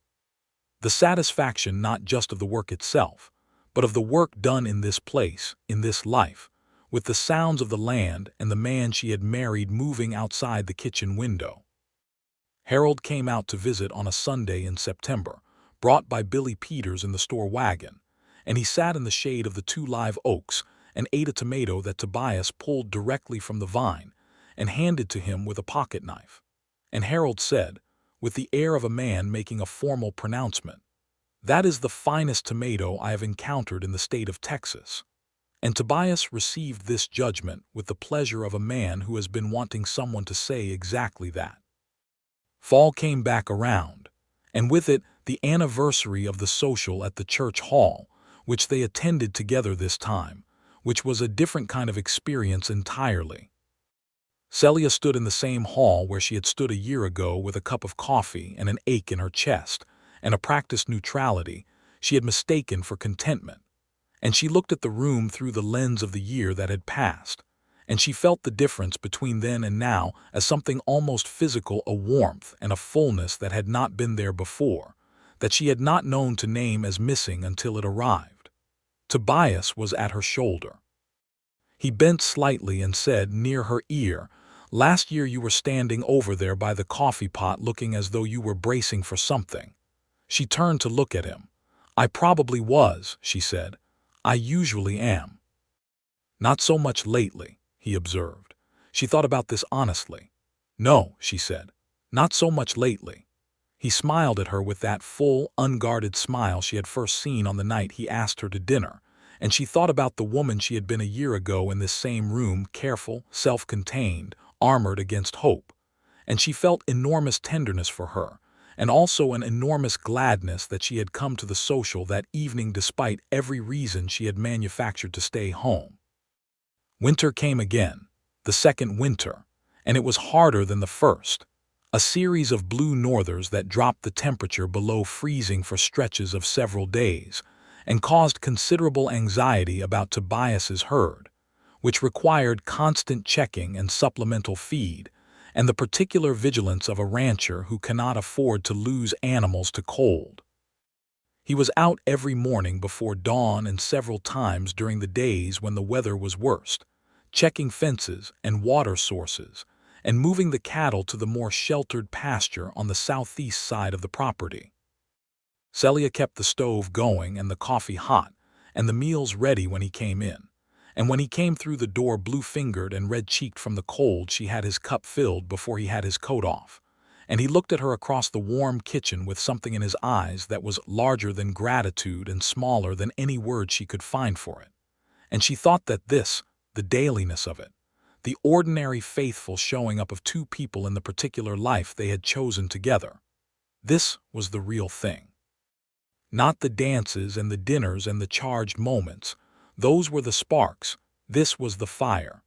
The satisfaction not just of the work itself, but of the work done in this place, in this life, with the sounds of the land and the man she had married moving outside the kitchen window. Harold came out to visit on a Sunday in September, brought by Billy Peters in the store wagon, and he sat in the shade of the 2 live oaks and ate a tomato that Tobias pulled directly from the vine and handed to him with a pocket knife. And Harold said, with the air of a man making a formal pronouncement, "That is the finest tomato I have encountered in the state of Texas." And Tobias received this judgment with the pleasure of a man who has been wanting someone to say exactly that. Fall came back around, and with it the anniversary of the social at the church hall, which they attended together this time, which was a different kind of experience entirely. Celia stood in the same hall where she had stood a year ago with a cup of coffee and an ache in her chest, and a practiced neutrality she had mistaken for contentment. And she looked at the room through the lens of the year that had passed, and she felt the difference between then and now as something almost physical, a warmth and a fullness that had not been there before, that she had not known to name as missing until it arrived. Tobias was at her shoulder. He bent slightly and said near her ear, "Last year you were standing over there by the coffee pot looking as though you were bracing for something." She turned to look at him. "I probably was," she said. "I usually am." "Not so much lately," he observed. She thought about this honestly. "No," she said, "not so much lately." He smiled at her with that full, unguarded smile she had first seen on the night he asked her to dinner, and she thought about the woman she had been a year ago in this same room, careful, self-contained, armored against hope, and she felt enormous tenderness for her, and also an enormous gladness that she had come to the social that evening despite every reason she had manufactured to stay home. Winter came again, the second winter, and it was harder than the first. A series of blue northers that dropped the temperature below freezing for stretches of several days, and caused considerable anxiety about Tobias's herd, which required constant checking and supplemental feed, and the particular vigilance of a rancher who cannot afford to lose animals to cold. He was out every morning before dawn and several times during the days when the weather was worst, checking fences and water sources, and moving the cattle to the more sheltered pasture on the southeast side of the property. Celia kept the stove going and the coffee hot, and the meals ready when he came in. And when he came through the door blue-fingered and red-cheeked from the cold, she had his cup filled before he had his coat off. And he looked at her across the warm kitchen with something in his eyes that was larger than gratitude and smaller than any word she could find for it. And she thought that this, the dailiness of it, the ordinary faithful showing up of 2 people in the particular life they had chosen together, this was the real thing. Not the dances and the dinners and the charged moments. Those were the sparks. This was the fire.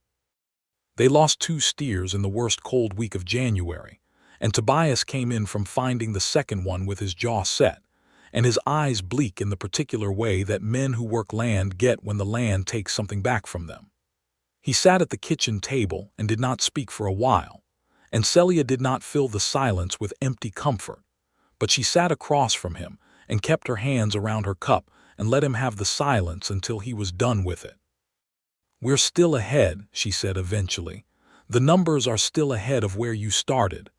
They lost 2 steers in the worst cold week of January, and Tobias came in from finding the second one with his jaw set, and his eyes bleak in the particular way that men who work land get when the land takes something back from them. He sat at the kitchen table and did not speak for a while, and Celia did not fill the silence with empty comfort, but she sat across from him and kept her hands around her cup and let him have the silence until he was done with it. "We're still ahead," she said eventually. "The numbers are still ahead of where you started."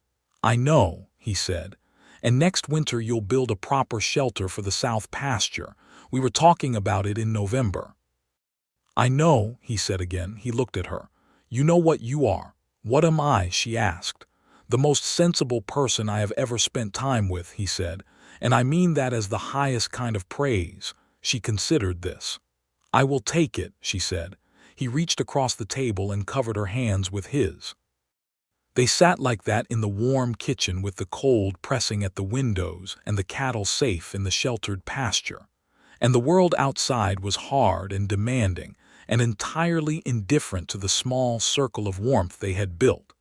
"I know," he said, "and next winter you'll build a proper shelter for the south pasture, We were talking about it in November." "I know," he said again. He looked at her. "You know what you are." "What am I?" she asked. "The most sensible person I have ever spent time with," he said, "and I mean that as the highest kind of praise." She considered this. "I will take it," she said. He reached across the table and covered her hands with his. They sat like that in the warm kitchen with the cold pressing at the windows and the cattle safe in the sheltered pasture. And the world outside was hard and demanding and entirely indifferent to the small circle of warmth they had built.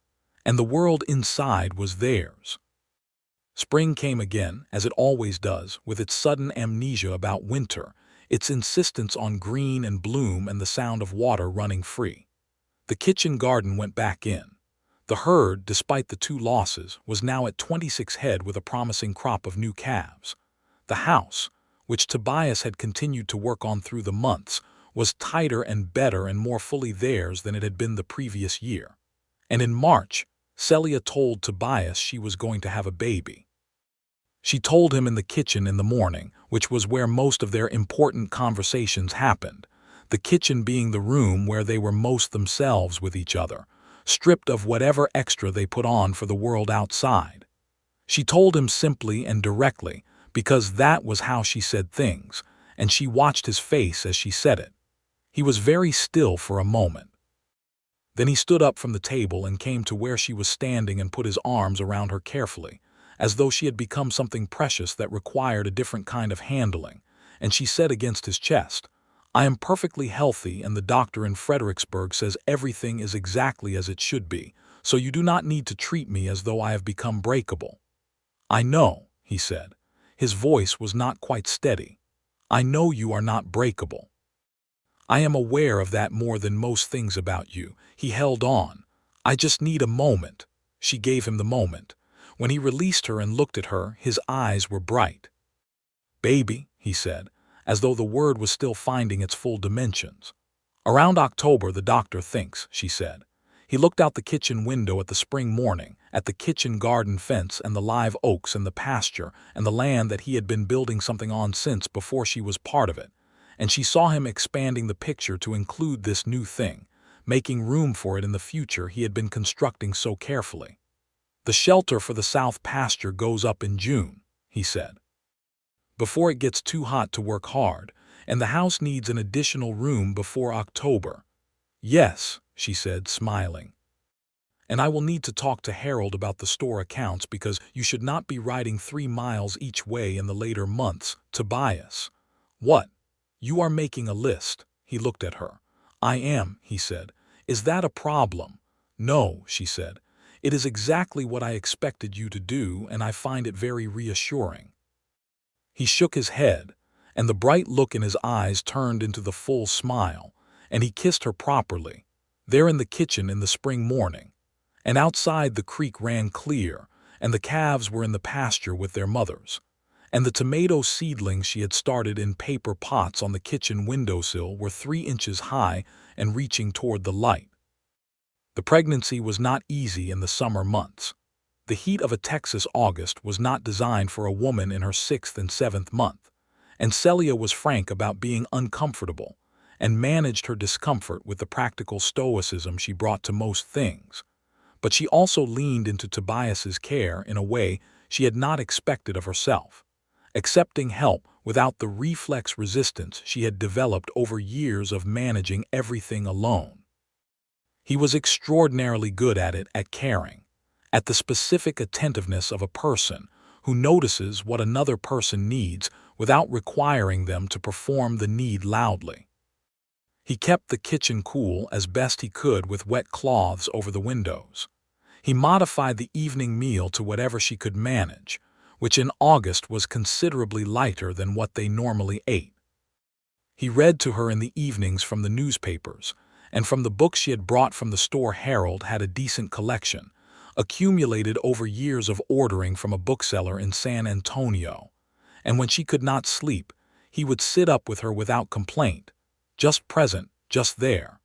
And the world inside was theirs. Spring came again, as it always does, with its sudden amnesia about winter, its insistence on green and bloom and the sound of water running free. The kitchen garden went back in. The herd, despite the 2 losses, was now at 26 head with a promising crop of new calves. The house, which Tobias had continued to work on through the months, was tighter and better and more fully theirs than it had been the previous year. And in March, Celia told Tobias she was going to have a baby. She told him in the kitchen in the morning, which was where most of their important conversations happened, the kitchen being the room where they were most themselves with each other, stripped of whatever extra they put on for the world outside. She told him simply and directly, because that was how she said things, and she watched his face as she said it. He was very still for a moment. Then he stood up from the table and came to where she was standing and put his arms around her carefully, as though she had become something precious that required a different kind of handling, and she said against his chest, "I am perfectly healthy and the doctor in Fredericksburg says everything is exactly as it should be, so you do not need to treat me as though I have become breakable." "I know," he said. His voice was not quite steady. "I know you are not breakable. I am aware of that more than most things about you." He held on. "I just need a moment." She gave him the moment. When he released her and looked at her, his eyes were bright. "Baby," he said, as though the word was still finding its full dimensions. "Around October, the doctor thinks," she said. He looked out the kitchen window at the spring morning, at the kitchen garden fence and the live oaks and the pasture and the land that he had been building something on since before she was part of it. And she saw him expanding the picture to include this new thing, making room for it in the future he had been constructing so carefully. "The shelter for the south pasture goes up in June," he said, "before it gets too hot to work hard, and the house needs an additional room before October." "Yes," she said, smiling. "And I will need to talk to Harold about the store accounts because you should not be riding 3 miles each way in the later months, Tobias." "What?" "You are making a list." He looked at her. "I am," he said. "Is that a problem?" "No," she said. "It is exactly what I expected you to do, and I find it very reassuring." He shook his head, and the bright look in his eyes turned into the full smile, and he kissed her properly, there in the kitchen in the spring morning. And outside the creek ran clear, and the calves were in the pasture with their mothers. And the tomato seedlings she had started in paper pots on the kitchen windowsill were 3 inches high and reaching toward the light. The pregnancy was not easy in the summer months. The heat of a Texas August was not designed for a woman in her 6th and 7th month, and Celia was frank about being uncomfortable and managed her discomfort with the practical stoicism she brought to most things. But she also leaned into Tobias's care in a way she had not expected of herself, accepting help without the reflex resistance she had developed over years of managing everything alone. He was extraordinarily good at it, at caring, at the specific attentiveness of a person who notices what another person needs without requiring them to perform the need loudly. He kept the kitchen cool as best he could with wet cloths over the windows. He modified the evening meal to whatever she could manage, which in August was considerably lighter than what they normally ate. He read to her in the evenings from the newspapers, and from the books she had brought from the store. Harold had a decent collection, accumulated over years of ordering from a bookseller in San Antonio, and when she could not sleep, he would sit up with her without complaint, just present, just there,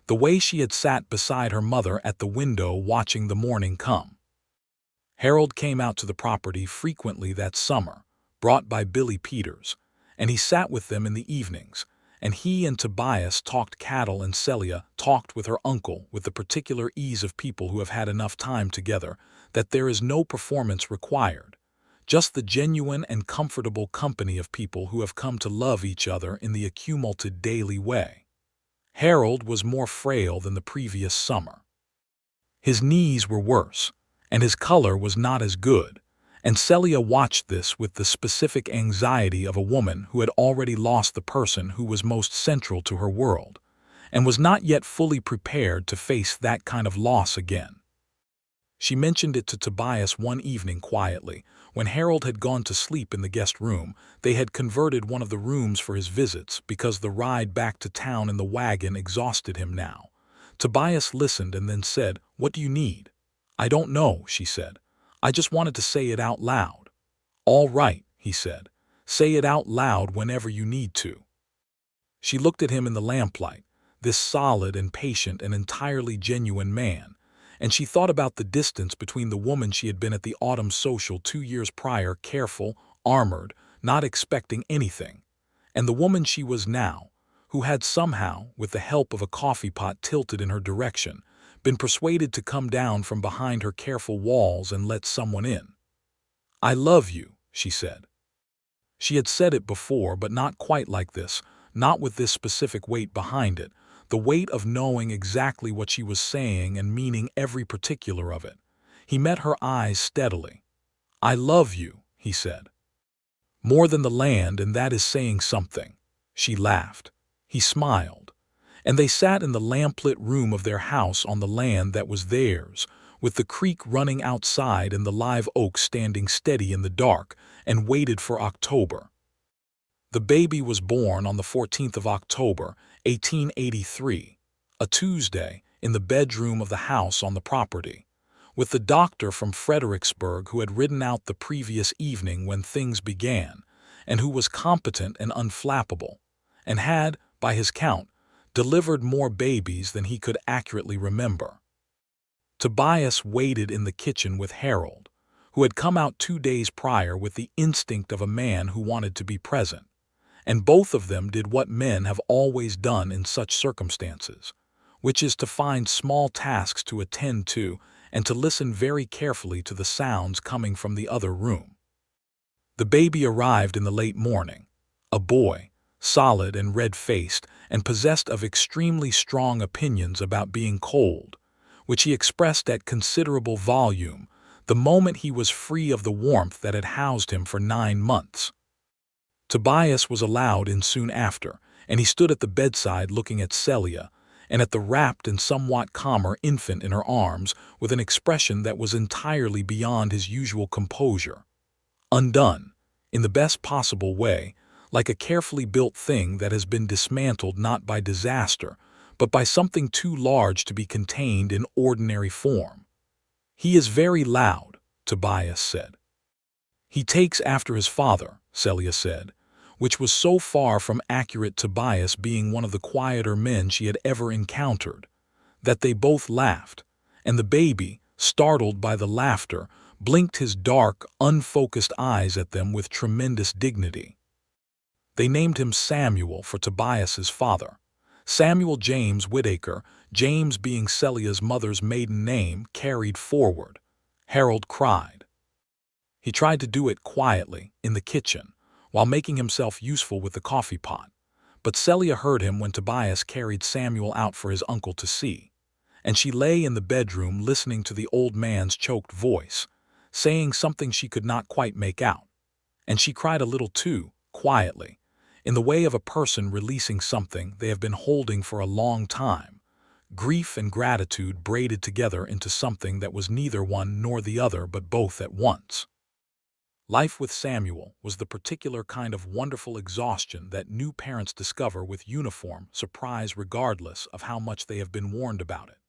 the way she had sat beside her mother at the window watching the morning come. Harold came out to the property frequently that summer, brought by Billy Peters, and he sat with them in the evenings, and he and Tobias talked cattle and Celia talked with her uncle with the particular ease of people who have had enough time together that there is no performance required, just the genuine and comfortable company of people who have come to love each other in the accumulated daily way. Harold was more frail than the previous summer. His knees were worse, and his color was not as good, and Celia watched this with the specific anxiety of a woman who had already lost the person who was most central to her world, and was not yet fully prepared to face that kind of loss again. She mentioned it to Tobias one evening quietly. When Harold had gone to sleep in the guest room, they had converted one of the rooms for his visits because the ride back to town in the wagon exhausted him now. Tobias listened and then said, "What do you need?" "I don't know," she said. "I just wanted to say it out loud." "All right," he said. "Say it out loud whenever you need to." She looked at him in the lamplight, this solid and patient and entirely genuine man, and she thought about the distance between the woman she had been at the autumn social 2 years prior, careful, armored, not expecting anything, and the woman she was now, who had somehow, with the help of a coffee pot tilted in her direction, been persuaded to come down from behind her careful walls and let someone in. "I love you," she said. She had said it before, but not quite like this, not with this specific weight behind it, the weight of knowing exactly what she was saying and meaning every particular of it. He met her eyes steadily. "I love you," he said. "More than the land, and that is saying something." She laughed. He smiled. And they sat in the lamplit room of their house on the land that was theirs, with the creek running outside and the live oak standing steady in the dark, and waited for October. The baby was born on the 14th of October, 1883, a Tuesday, in the bedroom of the house on the property, with the doctor from Fredericksburg who had ridden out the previous evening when things began, and who was competent and unflappable, and had, by his count, delivered more babies than he could accurately remember. Tobias waited in the kitchen with Harold, who had come out 2 days prior with the instinct of a man who wanted to be present, and both of them did what men have always done in such circumstances, which is to find small tasks to attend to and to listen very carefully to the sounds coming from the other room. The baby arrived in the late morning, a boy, solid and red-faced, and possessed of extremely strong opinions about being cold, which he expressed at considerable volume the moment he was free of the warmth that had housed him for 9 months. Tobias was allowed in soon after, and he stood at the bedside looking at Celia, and at the wrapped and somewhat calmer infant in her arms, with an expression that was entirely beyond his usual composure. Undone, in the best possible way, like a carefully built thing that has been dismantled not by disaster, but by something too large to be contained in ordinary form. "He is very loud," Tobias said. "He takes after his father," Celia said, which was so far from accurate, Tobias being one of the quieter men she had ever encountered, that they both laughed, and the baby, startled by the laughter, blinked his dark, unfocused eyes at them with tremendous dignity. They named him Samuel for Tobias's father, Samuel James Whitaker, James being Celia's mother's maiden name carried forward. Harold cried. He tried to do it quietly, in the kitchen, while making himself useful with the coffee pot, but Celia heard him when Tobias carried Samuel out for his uncle to see, and she lay in the bedroom listening to the old man's choked voice, saying something she could not quite make out, and she cried a little too, quietly, in the way of a person releasing something they have been holding for a long time, grief and gratitude braided together into something that was neither one nor the other but both at once. Life with Samuel was the particular kind of wonderful exhaustion that new parents discover with uniform surprise regardless of how much they have been warned about it.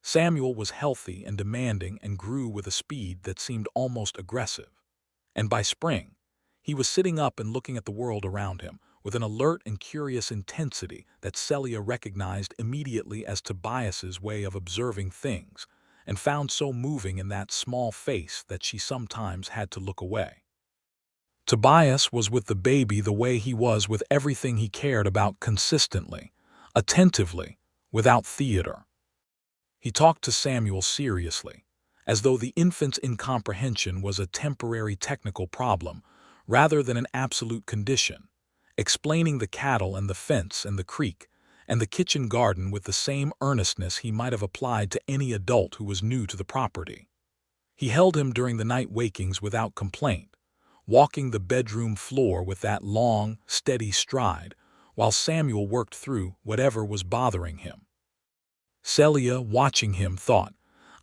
Samuel was healthy and demanding and grew with a speed that seemed almost aggressive. And by spring, he was sitting up and looking at the world around him with an alert and curious intensity that Celia recognized immediately as Tobias's way of observing things, and found so moving in that small face that she sometimes had to look away. Tobias was with the baby the way he was with everything he cared about, consistently, attentively, without theater. He talked to Samuel seriously, as though the infant's incomprehension was a temporary technical problem rather than an absolute condition, explaining the cattle and the fence and the creek and the kitchen garden with the same earnestness he might have applied to any adult who was new to the property. He held him during the night wakings without complaint, walking the bedroom floor with that long, steady stride, while Samuel worked through whatever was bothering him. Celia, watching him, thought,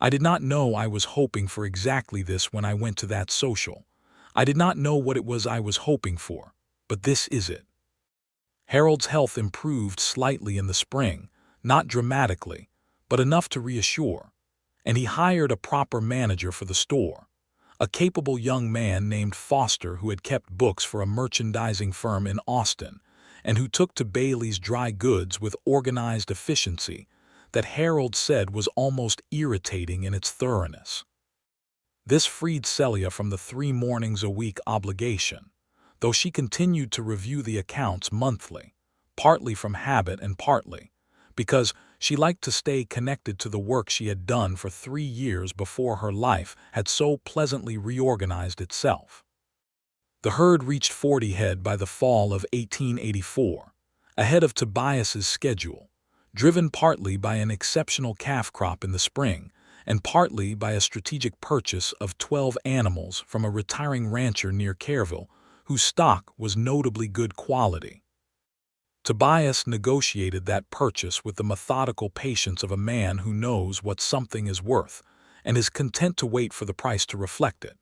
"I did not know I was hoping for exactly this when I went to that social. I did not know what it was I was hoping for, but this is it." Harold's health improved slightly in the spring, not dramatically, but enough to reassure, and he hired a proper manager for the store, a capable young man named Foster who had kept books for a merchandising firm in Austin and who took to Bailey's dry goods with organized efficiency that Harold said was almost irritating in its thoroughness. This freed Celia from the 3 mornings a week obligation, though she continued to review the accounts monthly, partly from habit and partly because she liked to stay connected to the work she had done for 3 years before her life had so pleasantly reorganized itself. The herd reached 40 head by the fall of 1884, ahead of Tobias's schedule, driven partly by an exceptional calf crop in the spring and partly by a strategic purchase of 12 animals from a retiring rancher near Careville whose stock was notably good quality. Tobias negotiated that purchase with the methodical patience of a man who knows what something is worth and is content to wait for the price to reflect it.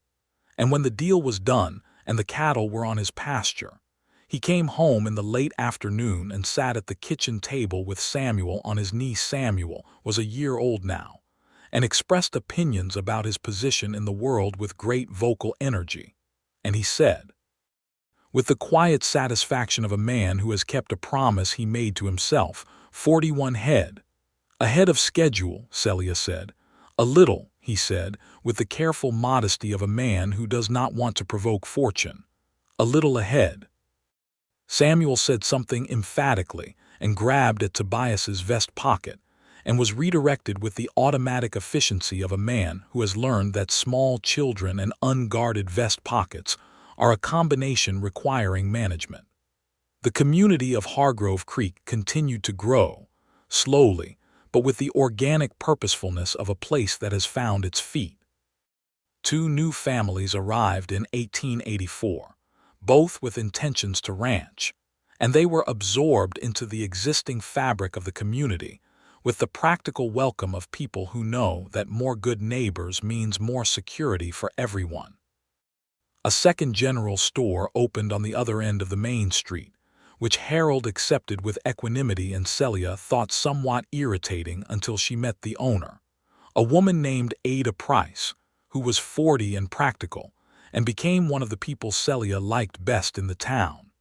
And when the deal was done and the cattle were on his pasture, he came home in the late afternoon and sat at the kitchen table with Samuel on his knee. Samuel was a year old now, and expressed opinions about his position in the world with great vocal energy. And he said, with the quiet satisfaction of a man who has kept a promise he made to himself, 41 head. Ahead of schedule, Celia said. A little, he said, with the careful modesty of a man who does not want to provoke fortune. A little ahead. Samuel said something emphatically and grabbed at Tobias's vest pocket and was redirected with the automatic efficiency of a man who has learned that small children and unguarded vest pockets are a combination requiring management. The community of Hargrove Creek continued to grow, slowly, but with the organic purposefulness of a place that has found its feet. 2 new families arrived in 1884, both with intentions to ranch, and they were absorbed into the existing fabric of the community with the practical welcome of people who know that more good neighbors means more security for everyone. A second general store opened on the other end of the main street, which Harold accepted with equanimity and Celia thought somewhat irritating until she met the owner, a woman named Ada Price, who was 40 and practical, and became one of the people Celia liked best in the town.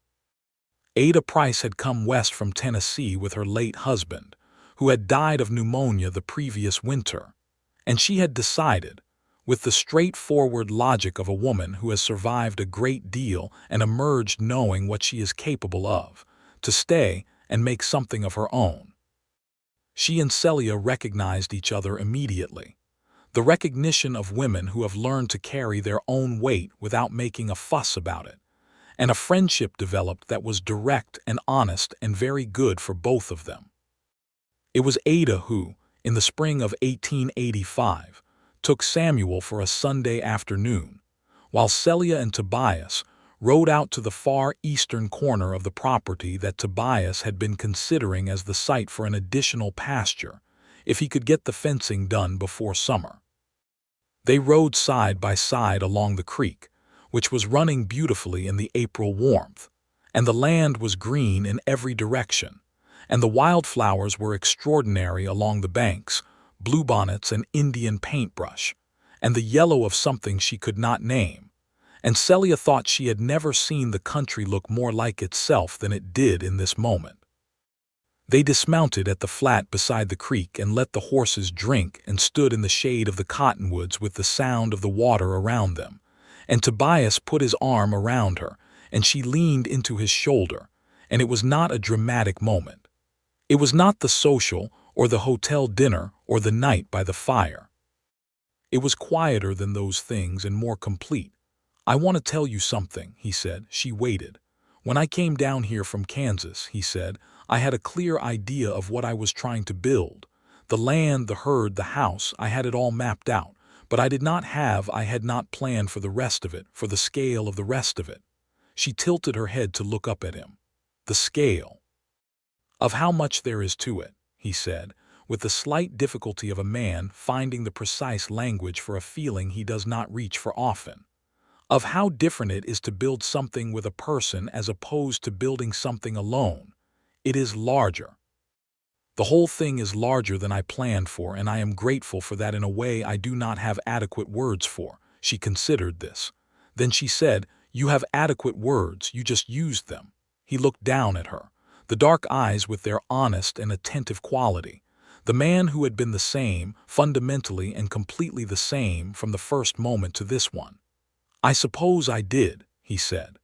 Ada Price had come west from Tennessee with her late husband, who had died of pneumonia the previous winter, and she had decided, with the straightforward logic of a woman who has survived a great deal and emerged knowing what she is capable of, to stay and make something of her own. She and Celia recognized each other immediately, the recognition of women who have learned to carry their own weight without making a fuss about it, and a friendship developed that was direct and honest and very good for both of them. It was Ada who, in the spring of 1885, took Samuel for a Sunday afternoon, while Celia and Tobias rode out to the far eastern corner of the property that Tobias had been considering as the site for an additional pasture, if he could get the fencing done before summer. They rode side by side along the creek, which was running beautifully in the April warmth, and the land was green in every direction, and the wildflowers were extraordinary along the banks, bluebonnets and Indian paintbrush, and the yellow of something she could not name, and Celia thought she had never seen the country look more like itself than it did in this moment. They dismounted at the flat beside the creek and let the horses drink and stood in the shade of the cottonwoods with the sound of the water around them, And Tobias put his arm around her, and she leaned into his shoulder, and it was not a dramatic moment. It was not the social or the hotel dinner or the night by the fire. It was quieter than those things and more complete. "I want to tell you something," he said. She waited. "When I came down here from Kansas," he said, "I had a clear idea of what I was trying to build. The land, the herd, the house, I had it all mapped out. But I had not planned for the rest of it, for the scale of the rest of it." She tilted her head to look up at him. "The scale of how much there is to it," he said, with the slight difficulty of a man finding the precise language for a feeling he does not reach for often. "Of how different it is to build something with a person as opposed to building something alone. It is larger. The whole thing is larger than I planned for, and I am grateful for that in a way I do not have adequate words for." She considered this. Then she said, "You have adequate words, you just used them." He looked down at her, the dark eyes with their honest and attentive quality. The man who had been the same, fundamentally and completely the same, from the first moment to this one. "I suppose I did," he said.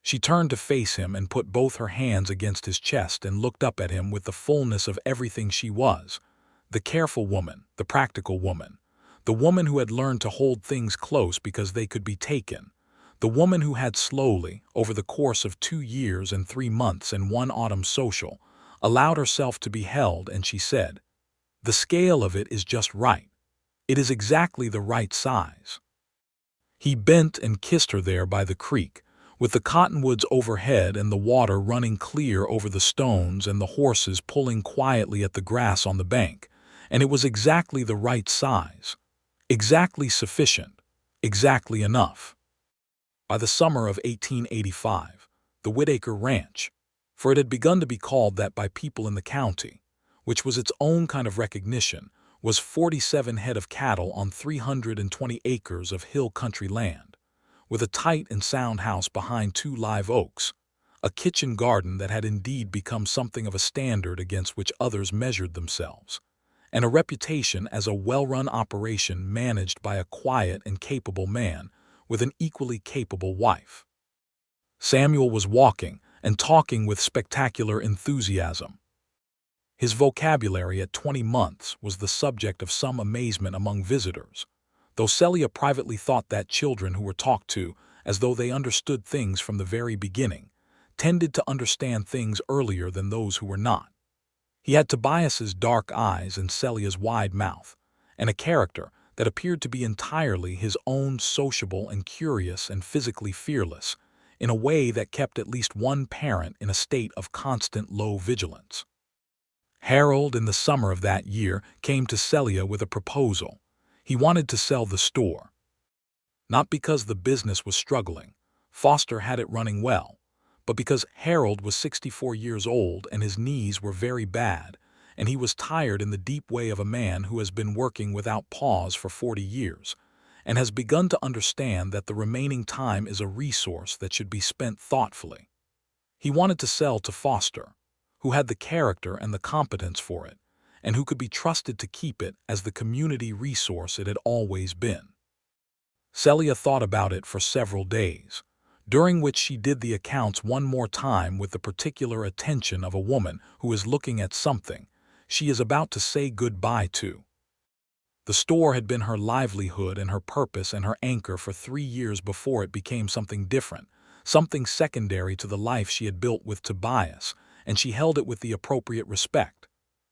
She turned to face him and put both her hands against his chest and looked up at him with the fullness of everything she was. The careful woman, the practical woman. The woman who had learned to hold things close because they could be taken. The woman who had slowly, over the course of 2 years and 3 months and 1 autumn social, allowed herself to be held, and she said, "The scale of it is just right. It is exactly the right size." He bent and kissed her there by the creek, with the cottonwoods overhead and the water running clear over the stones and the horses pulling quietly at the grass on the bank, and it was exactly the right size, exactly sufficient, exactly enough. By the summer of 1885, the Whitaker Ranch, for it had begun to be called that by people in the county, which was its own kind of recognition, was 47 head of cattle on 320 acres of hill country land, with a tight and sound house behind 2 live oaks, a kitchen garden that had indeed become something of a standard against which others measured themselves, and a reputation as a well-run operation managed by a quiet and capable man with an equally capable wife. Samuel was walking and talking with spectacular enthusiasm. His vocabulary at 20 months was the subject of some amazement among visitors, though Celia privately thought that children who were talked to as though they understood things from the very beginning tended to understand things earlier than those who were not. He had Tobias's dark eyes and Celia's wide mouth, and a character that appeared to be entirely his own, sociable and curious and physically fearless, in a way that kept at least one parent in a state of constant low vigilance. Harold, in the summer of that year, came to Celia with a proposal. He wanted to sell the store. Not because the business was struggling, Foster had it running well, but because Harold was 64 years old and his knees were very bad, and he was tired in the deep way of a man who has been working without pause for 40 years, and has begun to understand that the remaining time is a resource that should be spent thoughtfully. He wanted to sell to Foster, who had the character and the competence for it, and who could be trusted to keep it as the community resource it had always been. Celia thought about it for several days, during which she did the accounts one more time with the particular attention of a woman who is looking at something she is about to say goodbye to. The store had been her livelihood and her purpose and her anchor for 3 years before it became something different, something secondary to the life she had built with Tobias, and she held it with the appropriate respect.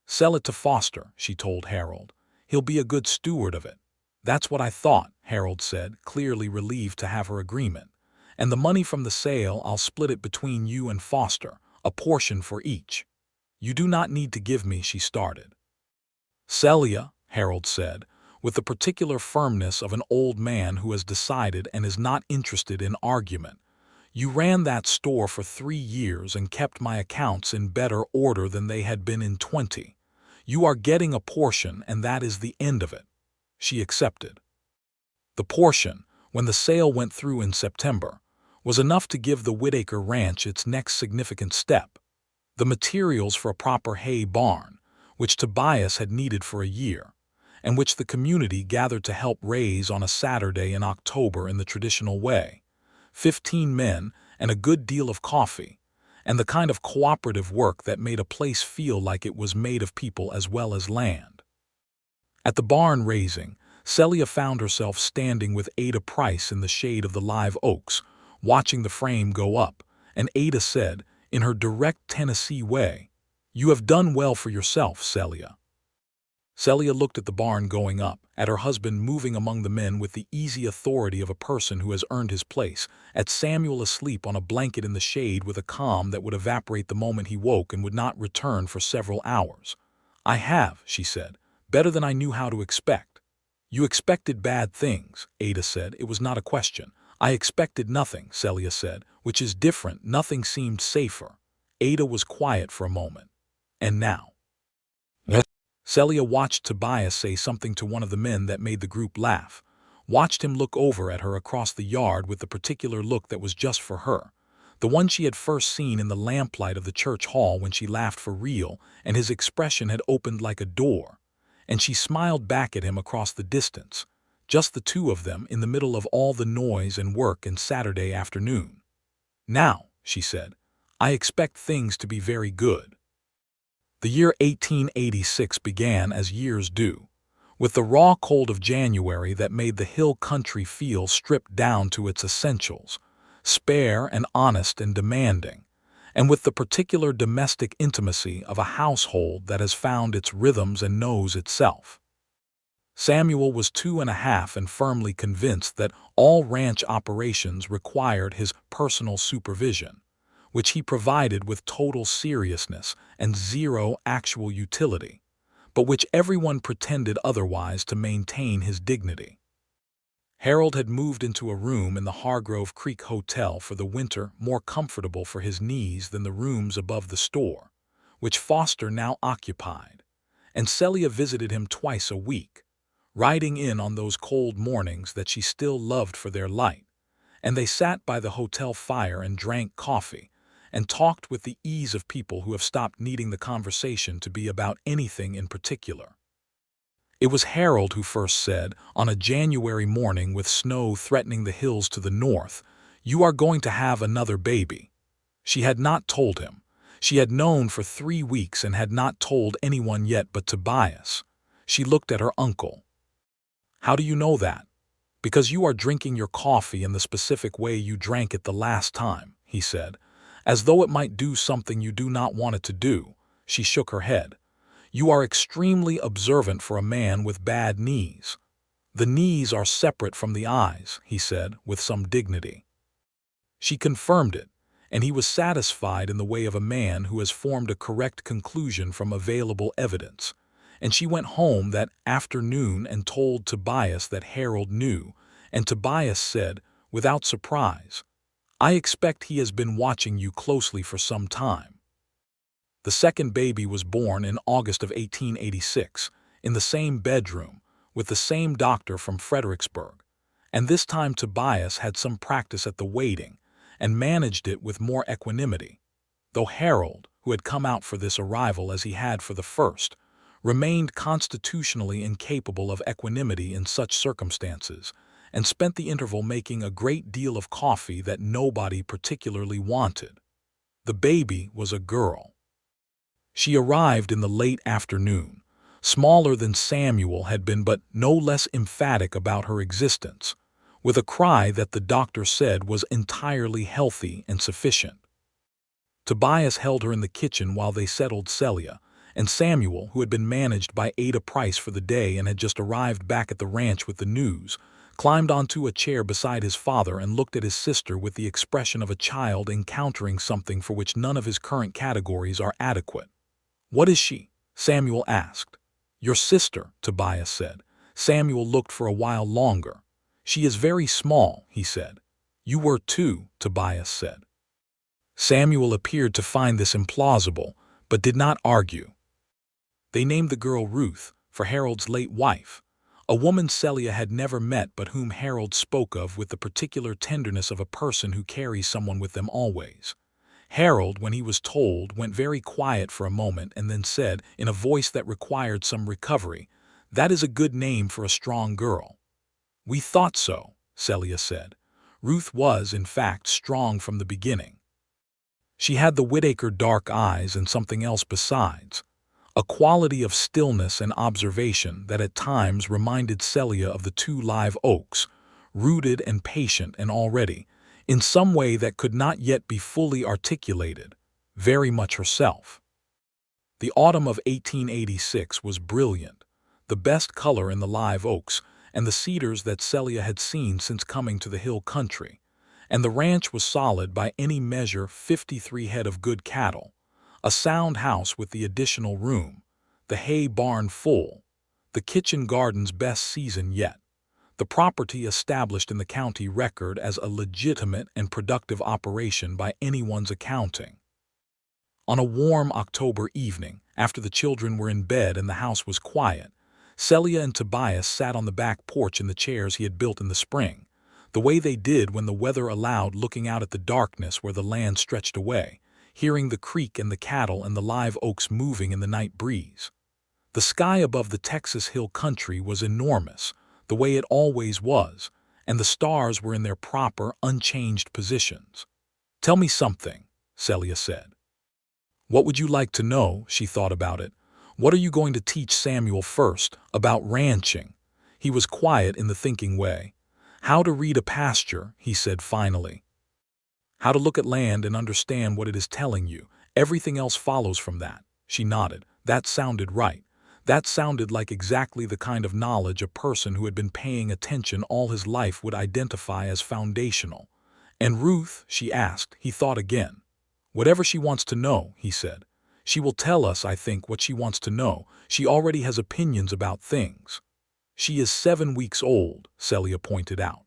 "Sell it to Foster," she told Harold. "He'll be a good steward of it." "That's what I thought," Harold said, clearly relieved to have her agreement. "And the money from the sale, I'll split it between you and Foster, a portion for each." "You do not need to give me," she started. "Celia," Harold said, with the particular firmness of an old man who has decided and is not interested in argument, "you ran that store for 3 years and kept my accounts in better order than they had been in 20. You are getting a portion, and that is the end of it." She accepted. The portion, when the sale went through in September, was enough to give the Whitaker Ranch its next significant step: the materials for a proper hay barn, which Tobias had needed for a year, and which the community gathered to help raise on a Saturday in October in the traditional way. 15 men and a good deal of coffee, and the kind of cooperative work that made a place feel like it was made of people as well as land. At the barn raising, Celia found herself standing with Ada Price in the shade of the live oaks, watching the frame go up, and Ada said, in her direct Tennessee way, "You have done well for yourself, Celia." Celia looked at the barn going up, at her husband moving among the men with the easy authority of a person who has earned his place, at Samuel asleep on a blanket in the shade with a calm that would evaporate the moment he woke and would not return for several hours. "I have," she said, "better than I knew how to expect." "You expected bad things," Ada said. "It was not a question." "I expected nothing," Celia said, "which is different. Nothing seemed safer." Ada was quiet for a moment. "And now?" Celia watched Tobias say something to one of the men that made the group laugh, watched him look over at her across the yard with the particular look that was just for her, the one she had first seen in the lamplight of the church hall when she laughed for real and his expression had opened like a door, and she smiled back at him across the distance, just the two of them in the middle of all the noise and work and Saturday afternoon. "Now," she said, "I expect things to be very good." The year 1886 began as years do, with the raw cold of January that made the hill country feel stripped down to its essentials, spare and honest and demanding, and with the particular domestic intimacy of a household that has found its rhythms and knows itself. Samuel was 2.5 and firmly convinced that all ranch operations required his personal supervision, which he provided with total seriousness and zero actual utility, but which everyone pretended otherwise to maintain his dignity. Harold had moved into a room in the Hargrove Creek Hotel for the winter more comfortable for his knees than the rooms above the store, which Foster now occupied, and Celia visited him twice a week, riding in on those cold mornings that she still loved for their light, and they sat by the hotel fire and drank coffee, and talked with the ease of people who have stopped needing the conversation to be about anything in particular. It was Harold who first said, on a January morning with snow threatening the hills to the north, "You are going to have another baby." She had not told him. She had known for 3 weeks and had not told anyone yet but Tobias. She looked at her uncle. "How do you know that?" "Because you are drinking your coffee in the specific way you drank it the last time," he said, "as though it might do something you do not want it to do." She shook her head. "You are extremely observant for a man with bad knees." "The knees are separate from the eyes," he said, with some dignity. She confirmed it, and he was satisfied in the way of a man who has formed a correct conclusion from available evidence, and she went home that afternoon and told Tobias that Harold knew, and Tobias said, without surprise, "I expect he has been watching you closely for some time." The second baby was born in August of 1886, in the same bedroom, with the same doctor from Fredericksburg, and this time Tobias had some practice at the waiting, and managed it with more equanimity, though Harold, who had come out for this arrival as he had for the first, remained constitutionally incapable of equanimity in such circumstances, and spent the interval making a great deal of coffee that nobody particularly wanted. The baby was a girl. She arrived in the late afternoon, smaller than Samuel had been but no less emphatic about her existence, with a cry that the doctor said was entirely healthy and sufficient. Tobias held her in the kitchen while they settled Celia, and Samuel, who had been managed by Ada Price for the day and had just arrived back at the ranch with the news, climbed onto a chair beside his father and looked at his sister with the expression of a child encountering something for which none of his current categories are adequate. "What is she?" Samuel asked. "Your sister," Tobias said. Samuel looked for a while longer. "She is very small," he said. "You were too," Tobias said. Samuel appeared to find this implausible, but did not argue. They named the girl Ruth, for Harold's late wife, a woman Celia had never met but whom Harold spoke of with the particular tenderness of a person who carries someone with them always. Harold, when he was told, went very quiet for a moment and then said, in a voice that required some recovery, That is a good name for a strong girl. We thought so, Celia said. Ruth was, in fact, strong from the beginning. She had the Whitaker dark eyes and something else besides, a quality of stillness and observation that at times reminded Celia of the two live oaks, rooted and patient and already, in some way that could not yet be fully articulated, very much herself. The autumn of 1886 was brilliant, the best color in the live oaks and the cedars that Celia had seen since coming to the hill country, and the ranch was solid by any measure. 53 head of good cattle, a sound house with the additional room, the hay barn full, the kitchen garden's best season yet, the property established in the county record as a legitimate and productive operation by anyone's accounting. On a warm October evening, after the children were in bed and the house was quiet, Celia and Tobias sat on the back porch in the chairs he had built in the spring, the way they did when the weather allowed, looking out at the darkness where the land stretched away, hearing the creek and the cattle and the live oaks moving in the night breeze. The sky above the Texas hill country was enormous, the way it always was, and the stars were in their proper, unchanged positions. "Tell me something," Celia said. "What would you like to know?" She thought about it. "What are you going to teach Samuel first, about ranching?" He was quiet in the thinking way. "How to read a pasture," he said finally. "How to look at land and understand what it is telling you. Everything else follows from that." She nodded. That sounded right. That sounded like exactly the kind of knowledge a person who had been paying attention all his life would identify as foundational. "And Ruth?" she asked. He thought again. "Whatever she wants to know," he said. "She will tell us, I think, what she wants to know. She already has opinions about things." "She is 7 weeks old," Celia pointed out.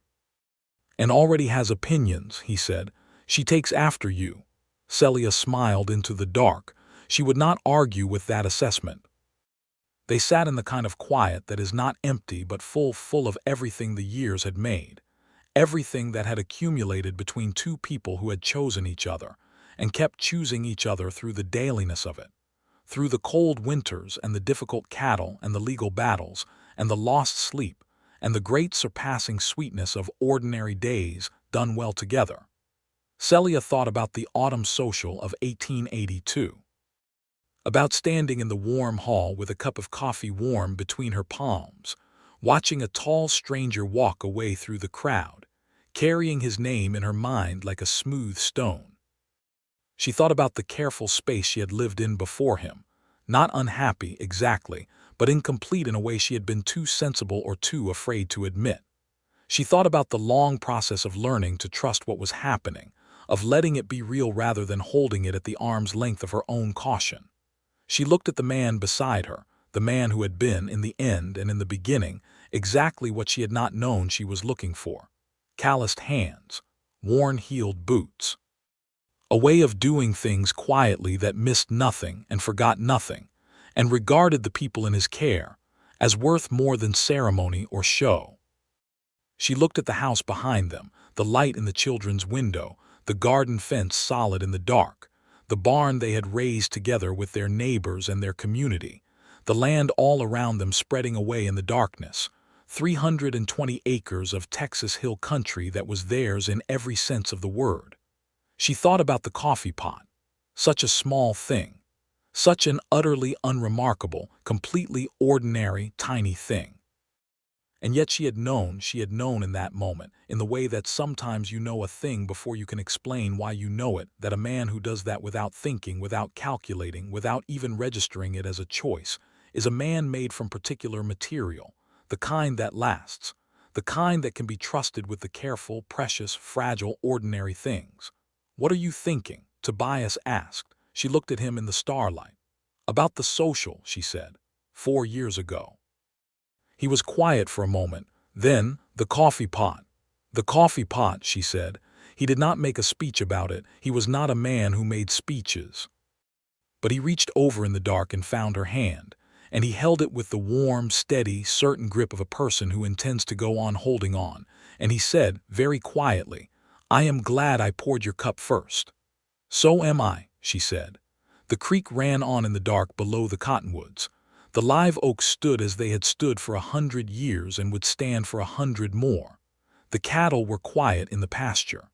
"And already has opinions," he said. "She takes after you." Celia smiled into the dark. She would not argue with that assessment. They sat in the kind of quiet that is not empty but full of everything the years had made, everything that had accumulated between two people who had chosen each other, and kept choosing each other through the dailiness of it, through the cold winters and the difficult cattle and the legal battles and the lost sleep and the great surpassing sweetness of ordinary days done well together. Celia thought about the autumn social of 1882, about standing in the warm hall with a cup of coffee warm between her palms, watching a tall stranger walk away through the crowd, carrying his name in her mind like a smooth stone. She thought about the careful space she had lived in before him, not unhappy exactly, but incomplete in a way she had been too sensible or too afraid to admit. She thought about the long process of learning to trust what was happening, of letting it be real rather than holding it at the arm's length of her own caution. She looked at the man beside her, the man who had been, in the end and in the beginning, exactly what she had not known she was looking for: calloused hands, worn-heeled boots. A way of doing things quietly that missed nothing and forgot nothing, and regarded the people in his care as worth more than ceremony or show. She looked at the house behind them, the light in the children's window, the garden fence solid in the dark, the barn they had raised together with their neighbors and their community, the land all around them spreading away in the darkness, 320 acres of Texas hill country that was theirs in every sense of the word. She thought about the coffee pot. Such a small thing. Such an utterly unremarkable, completely ordinary, tiny thing. And yet she had known in that moment, in the way that sometimes you know a thing before you can explain why you know it, that a man who does that without thinking, without calculating, without even registering it as a choice, is a man made from particular material, the kind that lasts, the kind that can be trusted with the careful, precious, fragile, ordinary things. "What are you thinking?" Tobias asked. She looked at him in the starlight. "About the social," she said. 4 years ago." He was quiet for a moment. Then, "The coffee pot." "The coffee pot," she said. He did not make a speech about it. He was not a man who made speeches. But he reached over in the dark and found her hand, and he held it with the warm, steady, certain grip of a person who intends to go on holding on, and he said, very quietly, "I am glad I poured your cup first." "So am I," she said. The creek ran on in the dark below the cottonwoods. The live oaks stood as they had stood for 100 years and would stand for 100 more. The cattle were quiet in the pasture.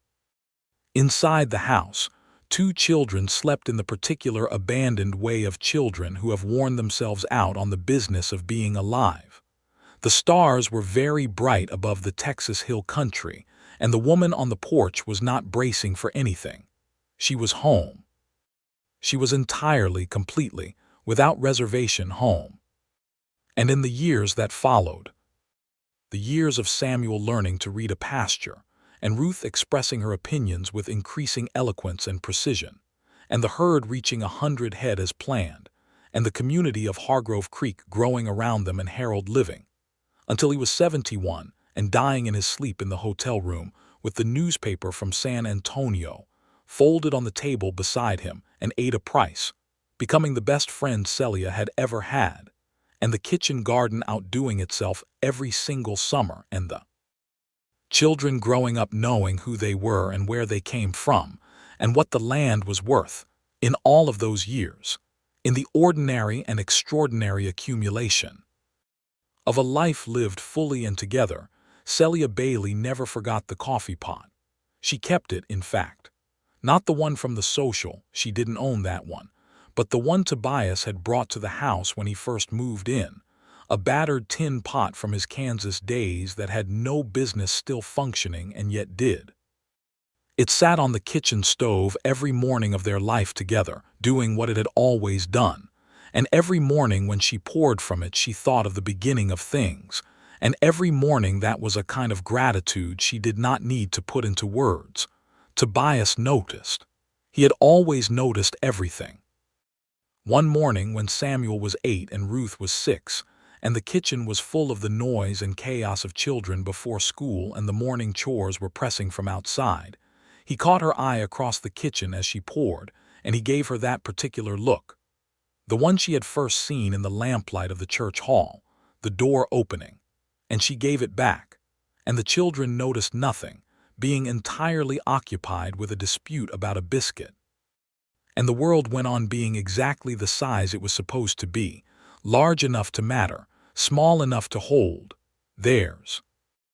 Inside the house, two children slept in the particular abandoned way of children who have worn themselves out on the business of being alive. The stars were very bright above the Texas hill country, and the woman on the porch was not bracing for anything. She was home. She was entirely, completely, without reservation home. And in the years that followed, the years of Samuel learning to read a pasture, and Ruth expressing her opinions with increasing eloquence and precision, and the herd reaching 100 head as planned, and the community of Hargrove Creek growing around them and Harold living, until he was 71 and dying in his sleep in the hotel room with the newspaper from San Antonio folded on the table beside him, and Ada Price, becoming the best friend Celia had ever had, and the kitchen garden outdoing itself every single summer, and the children growing up knowing who they were and where they came from, and what the land was worth, in all of those years, in the ordinary and extraordinary accumulation of a life lived fully and together. Celia Bailey never forgot the coffee pot. She kept it, in fact. Not the one from the social, she didn't own that one, but the one Tobias had brought to the house when he first moved in, a battered tin pot from his Kansas days that had no business still functioning and yet did. It sat on the kitchen stove every morning of their life together, doing what it had always done, and every morning when she poured from it she thought of the beginning of things, and every morning that was a kind of gratitude she did not need to put into words. Tobias noticed. He had always noticed everything. One morning when Samuel was 8 and Ruth was 6, and the kitchen was full of the noise and chaos of children before school and the morning chores were pressing from outside, he caught her eye across the kitchen as she poured, and he gave her that particular look. The one she had first seen in the lamplight of the church hall, the door opening, and she gave it back, and the children noticed nothing, being entirely occupied with a dispute about a biscuit. And the world went on being exactly the size it was supposed to be, large enough to matter, small enough to hold theirs.